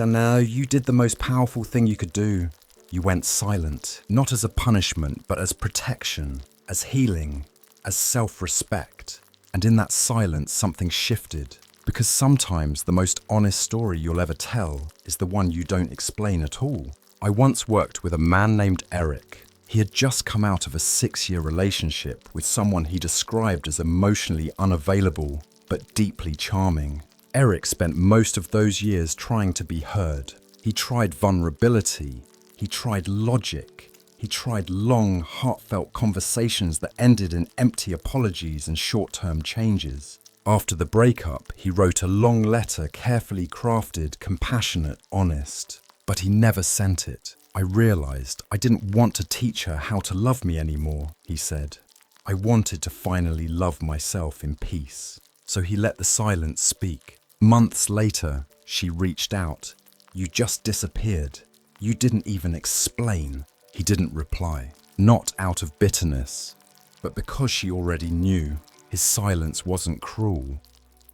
now you did the most powerful thing you could do. You went silent, not as a punishment, but as protection, as healing, as self-respect. And in that silence, something shifted. Because sometimes the most honest story you'll ever tell is the one you don't explain at all. I once worked with a man named Eric. He had just come out of a 6-year relationship with someone he described as emotionally unavailable, but deeply charming. Eric spent most of those years trying to be heard. He tried vulnerability. He tried logic. He tried long, heartfelt conversations that ended in empty apologies and short-term changes. After the breakup, he wrote a long letter, carefully crafted, compassionate, honest. But he never sent it. I realized I didn't want to teach her how to love me anymore, he said. I wanted to finally love myself in peace. So he let the silence speak. Months later, she reached out. You just disappeared. You didn't even explain. He didn't reply. Not out of bitterness, but because she already knew. His silence wasn't cruel.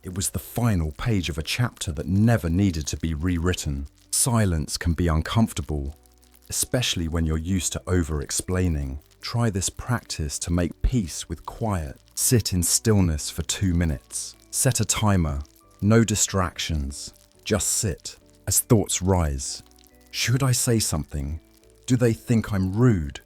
It was the final page of a chapter that never needed to be rewritten. Silence can be uncomfortable, especially when you're used to over-explaining. Try this practice to make peace with quiet. Sit in stillness for 2 minutes. Set a timer. No distractions. Just sit. As thoughts rise. Should I say something? Do they think I'm rude?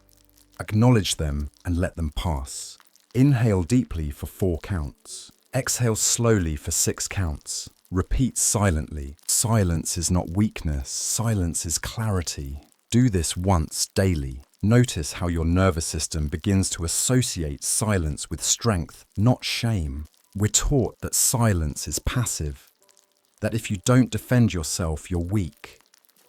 Acknowledge them and let them pass. Inhale deeply for 4 counts. Exhale slowly for 6 counts. Repeat silently. Silence is not weakness. Silence is clarity. Do this once daily. Notice how your nervous system begins to associate silence with strength, not shame. We're taught that silence is passive. That if you don't defend yourself, you're weak.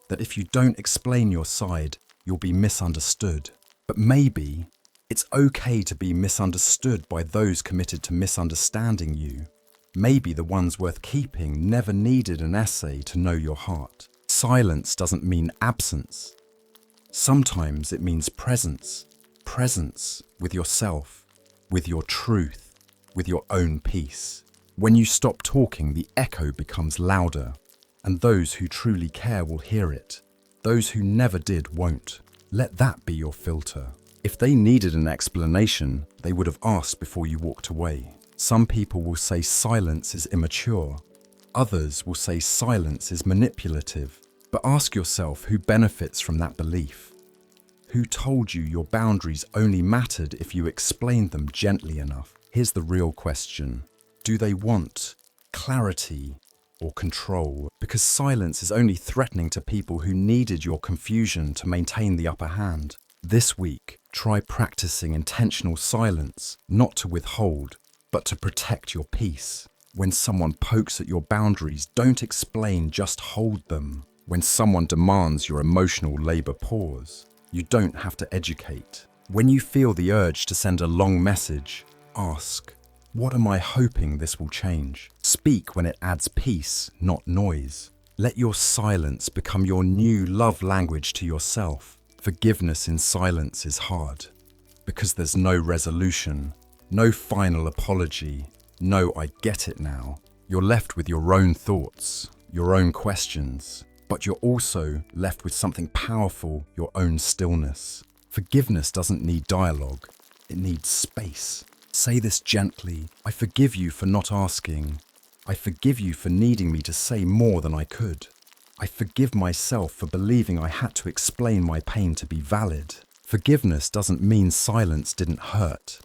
That if you don't explain your side, you'll be misunderstood. But maybe it's okay to be misunderstood by those committed to misunderstanding you. Maybe the ones worth keeping never needed an essay to know your heart. Silence doesn't mean absence. Sometimes it means presence. Presence with yourself, with your truth, with your own peace. When you stop talking, the echo becomes louder, and those who truly care will hear it. Those who never did won't. Let that be your filter. If they needed an explanation, they would have asked before you walked away. Some people will say silence is immature. Others will say silence is manipulative. But ask yourself who benefits from that belief. Who told you your boundaries only mattered if you explained them gently enough? Here's the real question. Do they want clarity or control? Because silence is only threatening to people who needed your confusion to maintain the upper hand. This week, try practicing intentional silence, not to withhold, but to protect your peace. When someone pokes at your boundaries, don't explain, just hold them. When someone demands your emotional labor, pause. You don't have to educate. When you feel the urge to send a long message, ask, what am I hoping this will change? Speak when it adds peace, not noise. Let your silence become your new love language to yourself. Forgiveness in silence is hard, because there's no resolution, no final apology, no I get it now. You're left with your own thoughts, your own questions, but you're also left with something powerful, your own stillness. Forgiveness doesn't need dialogue, it needs space. Say this gently, I forgive you for not asking. I forgive you for needing me to say more than I could. I forgive myself for believing I had to explain my pain to be valid. Forgiveness doesn't mean silence didn't hurt.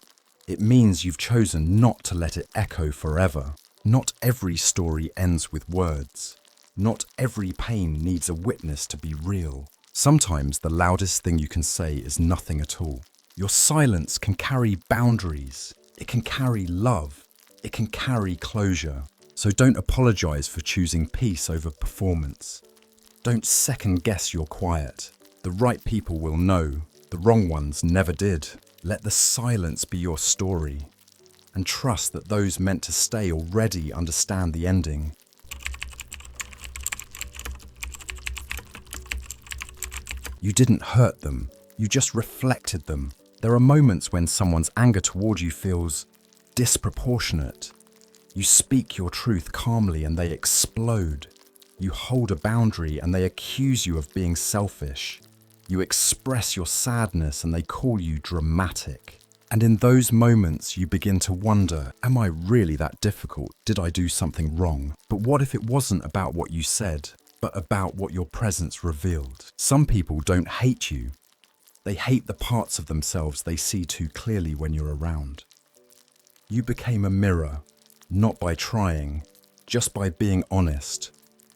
It means you've chosen not to let it echo forever. Not every story ends with words. Not every pain needs a witness to be real. Sometimes the loudest thing you can say is nothing at all. Your silence can carry boundaries. It can carry love. It can carry closure. So don't apologize for choosing peace over performance. Don't second guess your quiet. The right people will know. The wrong ones never did. Let the silence be your story. And trust that those meant to stay already understand the ending. You didn't hurt them, you just reflected them. There are moments when someone's anger toward you feels disproportionate. You speak your truth calmly and they explode. You hold a boundary and they accuse you of being selfish. You express your sadness and they call you dramatic. And in those moments you begin to wonder, am I really that difficult? Did I do something wrong? But what if it wasn't about what you said, but about what your presence revealed? Some people don't hate you. They hate the parts of themselves they see too clearly when you're around. You became a mirror, not by trying, just by being honest,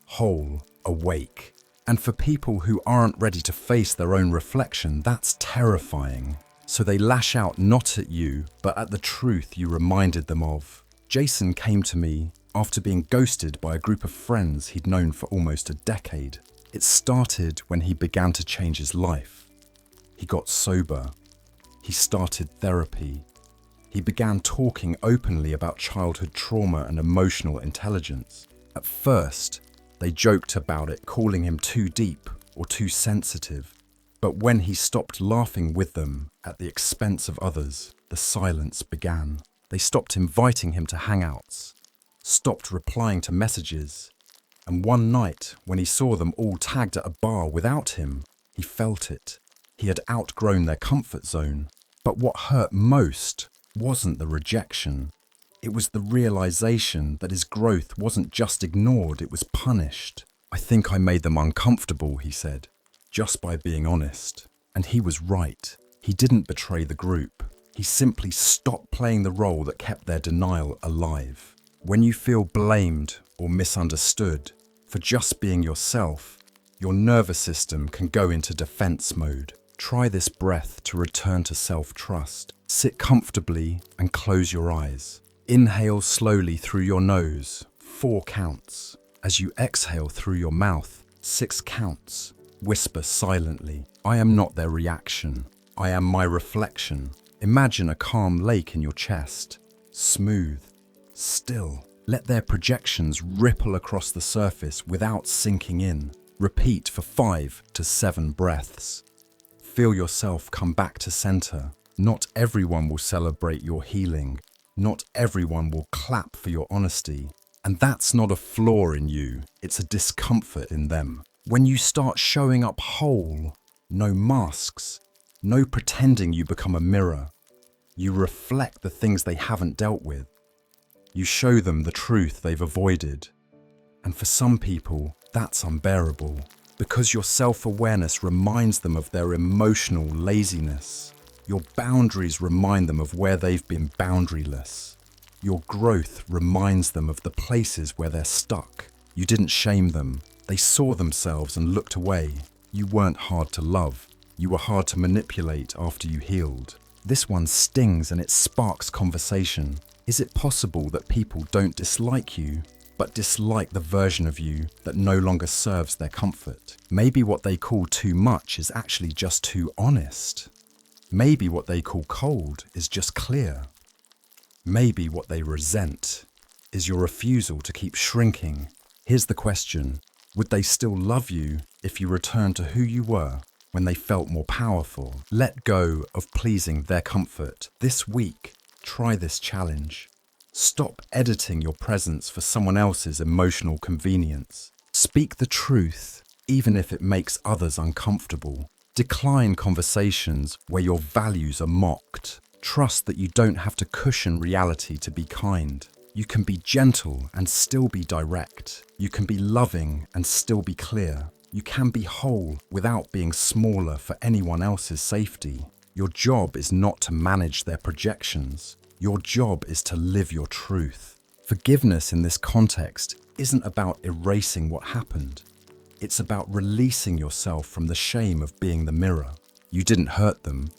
whole, awake. And for people who aren't ready to face their own reflection, that's terrifying. So they lash out not at you, but at the truth you reminded them of. Jason came to me after being ghosted by a group of friends he'd known for almost a decade. It started when he began to change his life. He got sober. He started therapy. He began talking openly about childhood trauma and emotional intelligence. At first, they joked about it, calling him too deep or too sensitive. But when he stopped laughing with them at the expense of others, the silence began. They stopped inviting him to hangouts, stopped replying to messages. And one night, when he saw them all tagged at a bar without him, he felt it. He had outgrown their comfort zone. But what hurt most wasn't the rejection. It was the realization that his growth wasn't just ignored, it was punished. I think I made them uncomfortable, he said, just by being honest. And he was right. He didn't betray the group. He simply stopped playing the role that kept their denial alive. When you feel blamed or misunderstood for just being yourself, your nervous system can go into defense mode. Try this breath to return to self-trust. Sit comfortably and close your eyes. Inhale slowly through your nose, 4 counts. As you exhale through your mouth, 6 counts. Whisper silently, I am not their reaction. I am my reflection. Imagine a calm lake in your chest. Smooth, still. Let their projections ripple across the surface without sinking in. Repeat for 5 to 7 breaths. Feel yourself come back to center. Not everyone will celebrate your healing. Not everyone will clap for your honesty. And that's not a flaw in you, it's a discomfort in them. When you start showing up whole, no masks, no pretending you become a mirror. You reflect the things they haven't dealt with. You show them the truth they've avoided. And for some people, that's unbearable. Because your self-awareness reminds them of their emotional laziness. Your boundaries remind them of where they've been boundaryless. Your growth reminds them of the places where they're stuck. You didn't shame them. They saw themselves and looked away. You weren't hard to love. You were hard to manipulate after you healed. This one stings and it sparks conversation. Is it possible that people don't dislike you, but dislike the version of you that no longer serves their comfort? Maybe what they call too much is actually just too honest. Maybe what they call cold is just clear. Maybe what they resent is your refusal to keep shrinking. Here's the question: would they still love you if you returned to who you were when they felt more powerful? Let go of pleasing their comfort. This week, try this challenge. Stop editing your presence for someone else's emotional convenience. Speak the truth, even if it makes others uncomfortable. Decline conversations where your values are mocked. Trust that you don't have to cushion reality to be kind. You can be gentle and still be direct. You can be loving and still be clear. You can be whole without being smaller for anyone else's safety. Your job is not to manage their projections. Your job is to live your truth. Forgiveness in this context isn't about erasing what happened. It's about releasing yourself from the shame of being the mirror. You didn't hurt them.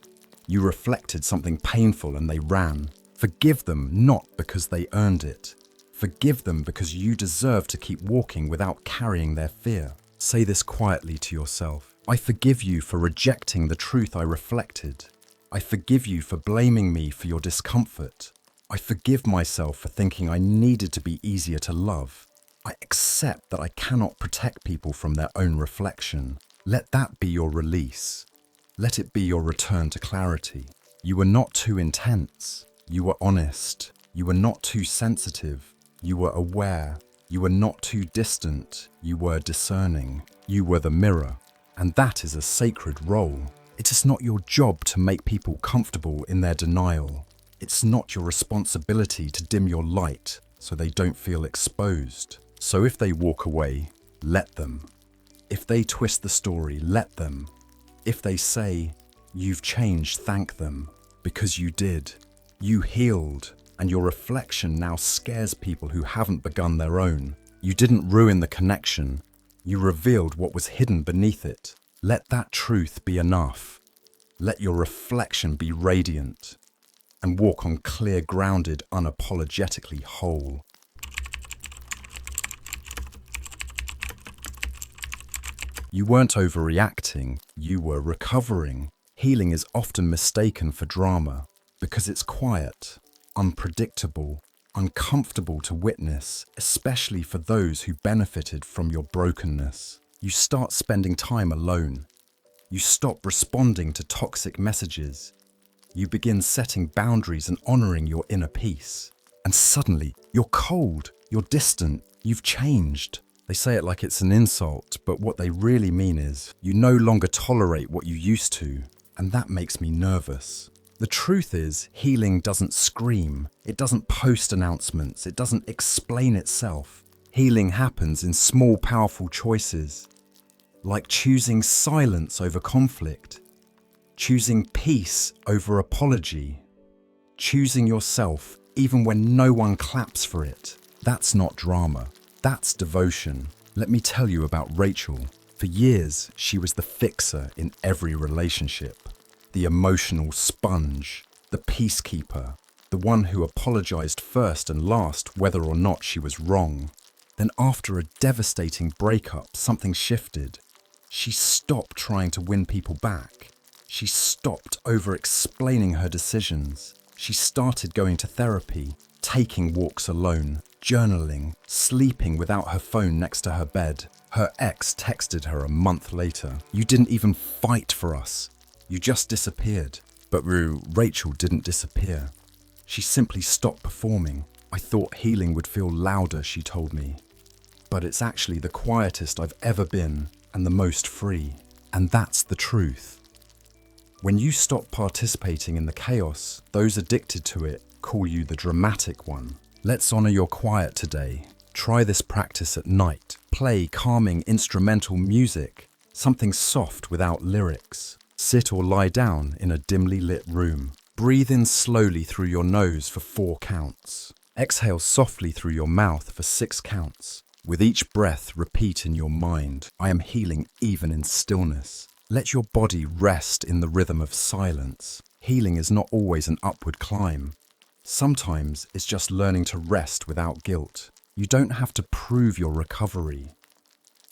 You reflected something painful and they ran. Forgive them not because they earned it. Forgive them because you deserve to keep walking without carrying their fear. Say this quietly to yourself. I forgive you for rejecting the truth I reflected. I forgive you for blaming me for your discomfort. I forgive myself for thinking I needed to be easier to love. I accept that I cannot protect people from their own reflection. Let that be your release. Let it be your return to clarity. You were not too intense. You were honest. You were not too sensitive. You were aware. You were not too distant. You were discerning. You were the mirror. And that is a sacred role. It is not your job to make people comfortable in their denial. It's not your responsibility to dim your light so they don't feel exposed. So if they walk away, let them. If they twist the story, let them. If they say, "You've changed," thank them, because you did. You healed, and your reflection now scares people who haven't begun their own. You didn't ruin the connection. You revealed what was hidden beneath it. Let that truth be enough. Let your reflection be radiant, and walk on clear, grounded, unapologetically whole. You weren't overreacting, you were recovering. Healing is often mistaken for drama because it's quiet, unpredictable, uncomfortable to witness, especially for those who benefited from your brokenness. You start spending time alone. You stop responding to toxic messages. You begin setting boundaries and honoring your inner peace. And suddenly, you're cold, you're distant, you've changed. They say it like it's an insult, but what they really mean is, you no longer tolerate what you used to, and that makes me nervous. The truth is, healing doesn't scream, it doesn't post announcements, it doesn't explain itself. Healing happens in small, powerful choices, like choosing silence over conflict, choosing peace over apology, choosing yourself even when no one claps for it. That's not drama. That's devotion. Let me tell you about Rachel. For years, she was the fixer in every relationship. The emotional sponge, the peacekeeper, the one who apologized first and last whether or not she was wrong. Then after a devastating breakup, something shifted. She stopped trying to win people back. She stopped over-explaining her decisions. She started going to therapy, taking walks alone, journaling, sleeping without her phone next to her bed. Her ex texted her a month later. "You didn't even fight for us. You just disappeared." But Rachel didn't disappear. She simply stopped performing. "I thought healing would feel louder," she told me. "But it's actually the quietest I've ever been and the most free." And that's the truth. When you stop participating in the chaos, those addicted to it call you the dramatic one. Let's honor your quiet today. Try this practice at night. Play calming instrumental music. Something soft without lyrics. Sit or lie down in a dimly lit room. Breathe in slowly through your nose for 4 counts. Exhale softly through your mouth for 6 counts. With each breath, repeat in your mind, I am healing even in stillness. Let your body rest in the rhythm of silence. Healing is not always an upward climb. Sometimes it's just learning to rest without guilt. You don't have to prove your recovery.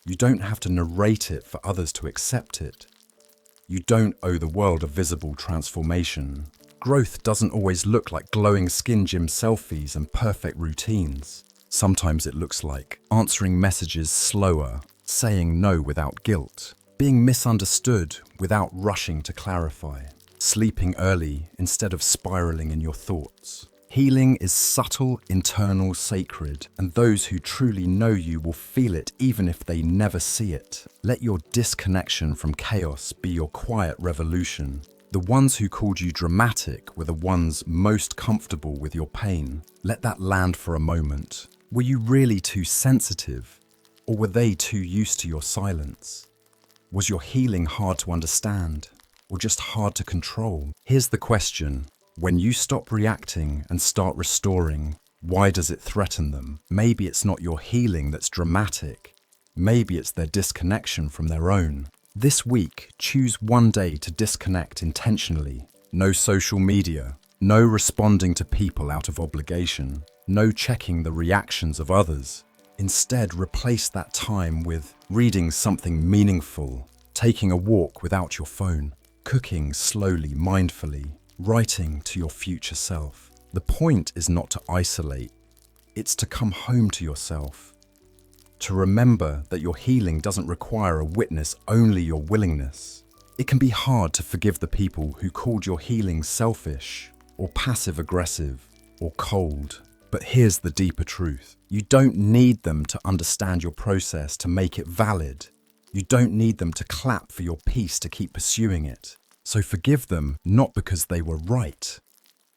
You don't have to narrate it for others to accept it. You don't owe the world a visible transformation. Growth doesn't always look like glowing skin gym selfies and perfect routines. Sometimes it looks like answering messages slower, saying no without guilt, being misunderstood without rushing to clarify, sleeping early instead of spiraling in your thoughts. Healing is subtle, internal, sacred, and those who truly know you will feel it even if they never see it. Let your disconnection from chaos be your quiet revolution. The ones who called you dramatic were the ones most comfortable with your pain. Let that land for a moment. Were you really too sensitive? Or were they too used to your silence? Was your healing hard to understand? Or just hard to control? Here's the question. When you stop reacting and start restoring, why does it threaten them? Maybe it's not your healing that's dramatic. Maybe it's their disconnection from their own. This week, choose one day to disconnect intentionally. No social media, no responding to people out of obligation, no checking the reactions of others. Instead, replace that time with reading something meaningful, taking a walk without your phone, cooking slowly, mindfully, writing to your future self. The point is not to isolate, it's to come home to yourself. To remember that your healing doesn't require a witness, only your willingness. It can be hard to forgive the people who called your healing selfish, or passive-aggressive, or cold. But here's the deeper truth. You don't need them to understand your process to make it valid. You don't need them to clap for your peace to keep pursuing it. So forgive them not because they were right,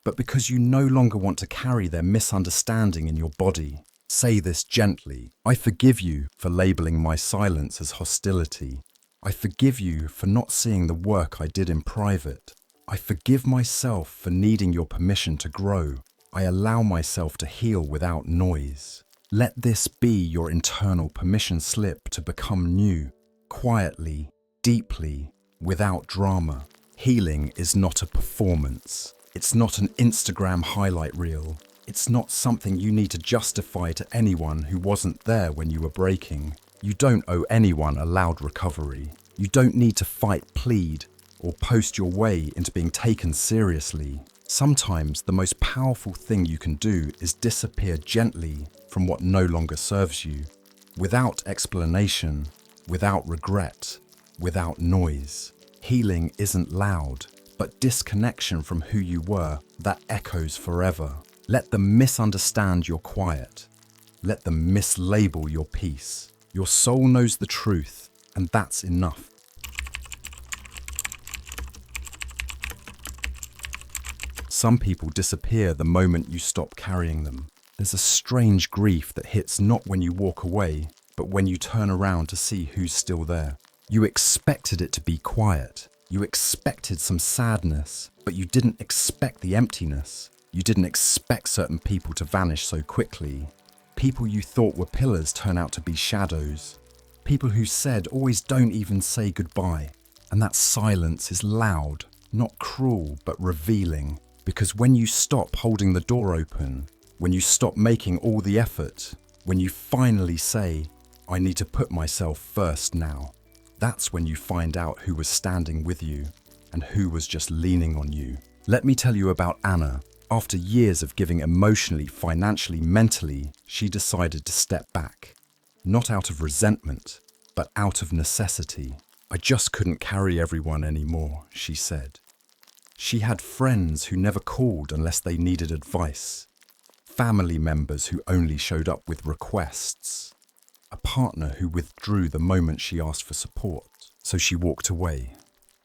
but because you no longer want to carry their misunderstanding in your body. Say this gently. I forgive you for labeling my silence as hostility. I forgive you for not seeing the work I did in private. I forgive myself for needing your permission to grow. I allow myself to heal without noise. Let this be your internal permission slip to become new, quietly, deeply, without drama. Healing is not a performance. It's not an Instagram highlight reel. It's not something you need to justify to anyone who wasn't there when you were breaking. You don't owe anyone a loud recovery. You don't need to fight, plead, or post your way into being taken seriously. Sometimes the most powerful thing you can do is disappear gently from what no longer serves you, without explanation, without regret, without noise. Healing isn't loud, but disconnection from who you were that echoes forever. Let them misunderstand your quiet. Let them mislabel your peace. Your soul knows the truth, and that's enough. Some people disappear the moment you stop carrying them. There's a strange grief that hits not when you walk away, but when you turn around to see who's still there. You expected it to be quiet. You expected some sadness, but you didn't expect the emptiness. You didn't expect certain people to vanish so quickly. People you thought were pillars turn out to be shadows. People who said always don't even say goodbye. And that silence is loud, not cruel, but revealing. Because when you stop holding the door open, when you stop making all the effort, when you finally say, I need to put myself first now, that's when you find out who was standing with you and who was just leaning on you. Let me tell you about Anna. After years of giving emotionally, financially, mentally, she decided to step back. Not out of resentment, but out of necessity. I just couldn't carry everyone anymore, she said. She had friends who never called unless they needed advice. Family members who only showed up with requests. A partner who withdrew the moment she asked for support. So she walked away.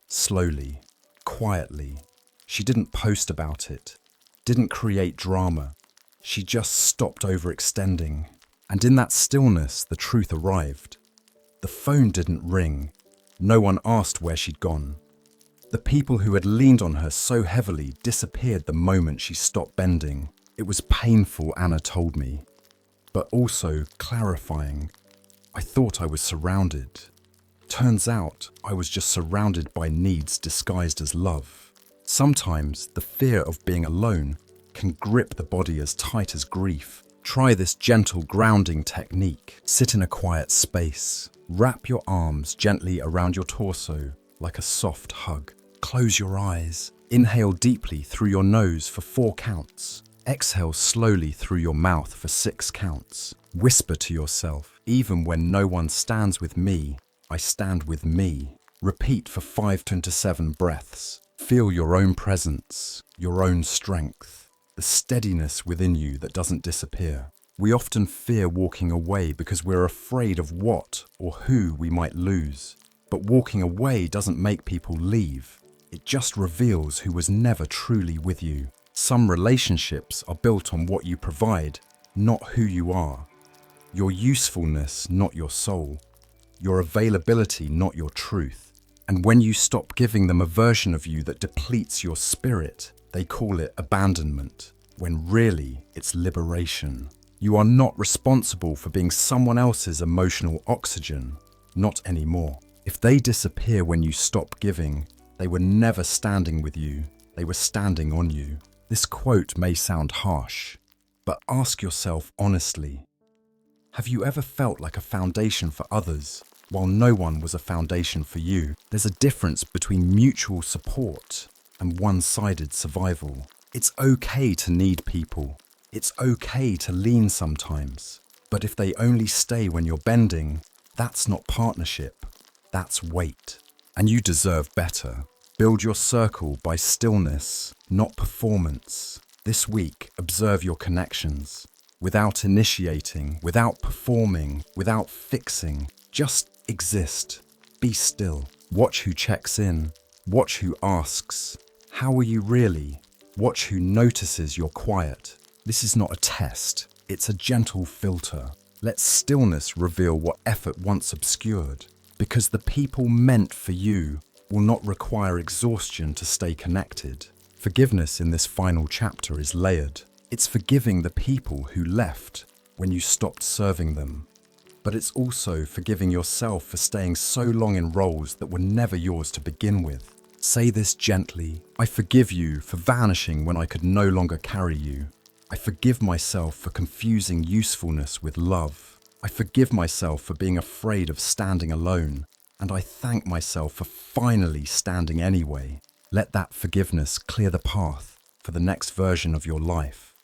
Slowly, quietly. She didn't post about it. Didn't create drama. She just stopped overextending. And in that stillness, the truth arrived. The phone didn't ring. No one asked where she'd gone. The people who had leaned on her so heavily disappeared the moment she stopped bending. It was painful, Anna told me, but also clarifying. I thought I was surrounded. Turns out I was just surrounded by needs disguised as love. Sometimes the fear of being alone can grip the body as tight as grief. Try this gentle grounding technique. Sit in a quiet space. Wrap your arms gently around your torso like a soft hug. Close your eyes. Inhale deeply through your nose for 4 counts. Exhale slowly through your mouth for 6 counts. Whisper to yourself, even when no one stands with me, I stand with me. Repeat for 5 to 7 breaths. Feel your own presence, your own strength, the steadiness within you that doesn't disappear. We often fear walking away because we're afraid of what or who we might lose. But walking away doesn't make people leave. It just reveals who was never truly with you. Some relationships are built on what you provide, not who you are. Your usefulness, not your soul. Your availability, not your truth. And when you stop giving them a version of you that depletes your spirit, they call it abandonment, when really it's liberation. You are not responsible for being someone else's emotional oxygen, not anymore. If they disappear when you stop giving, they were never standing with you, they were standing on you. This quote may sound harsh, but ask yourself honestly, have you ever felt like a foundation for others while no one was a foundation for you? There's a difference between mutual support and one-sided survival. It's okay to need people. It's okay to lean sometimes. But if they only stay when you're bending, that's not partnership, that's weight. And you deserve better. Build your circle by stillness, not performance. This week, observe your connections. Without initiating, without performing, without fixing. Just exist. Be still. Watch who checks in. Watch who asks, how are you really? Watch who notices you're quiet. This is not a test. It's a gentle filter. Let stillness reveal what effort once obscured. Because the people meant for you will not require exhaustion to stay connected. Forgiveness in this final chapter is layered. It's forgiving the people who left when you stopped serving them. But it's also forgiving yourself for staying so long in roles that were never yours to begin with. Say this gently. I forgive you for vanishing when I could no longer carry you. I forgive myself for confusing usefulness with love. I forgive myself for being afraid of standing alone. And I thank myself for finally standing anyway. Let that forgiveness clear the path for the next version of your life.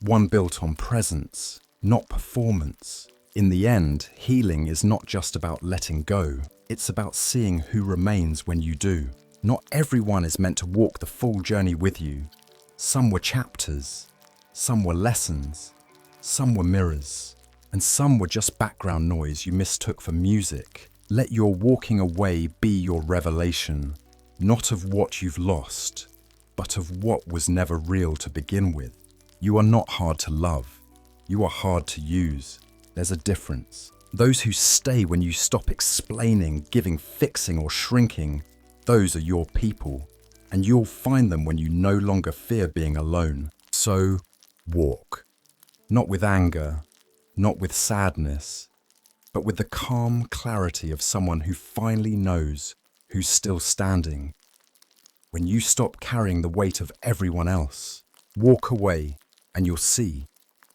One built on presence, not performance. In the end, healing is not just about letting go. It's about seeing who remains when you do. Not everyone is meant to walk the full journey with you. Some were chapters, some were lessons, some were mirrors, and some were just background noise you mistook for music. Let your walking away be your revelation, not of what you've lost, but of what was never real to begin with. You are not hard to love. You are hard to use. There's a difference. Those who stay when you stop explaining, giving, fixing, or shrinking, those are your people, and you'll find them when you no longer fear being alone. So, walk. Not with anger, not with sadness, but with the calm clarity of someone who finally knows who's still standing. When you stop carrying the weight of everyone else, walk away and you'll see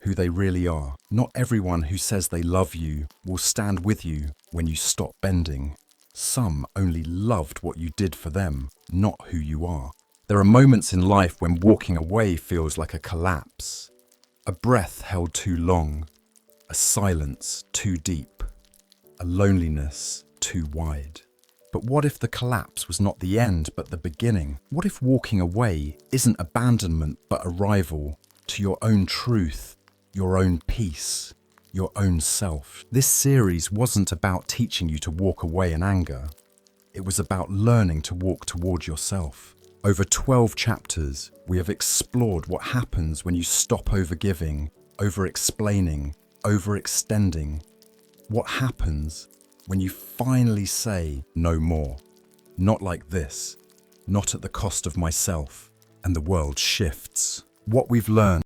who they really are. Not everyone who says they love you will stand with you when you stop bending. Some only loved what you did for them, not who you are. There are moments in life when walking away feels like a collapse, a breath held too long, a silence too deep, a loneliness too wide. But what if the collapse was not the end but the beginning? What if walking away isn't abandonment but arrival to your own truth, your own peace, your own self? This series wasn't about teaching you to walk away in anger. It was about learning to walk toward yourself. Over 12 chapters, we have explored what happens when you stop overgiving, over-explaining, overextending. What happens When you finally say no more. Not like this. Not at the cost of myself. And the world shifts. What we've learned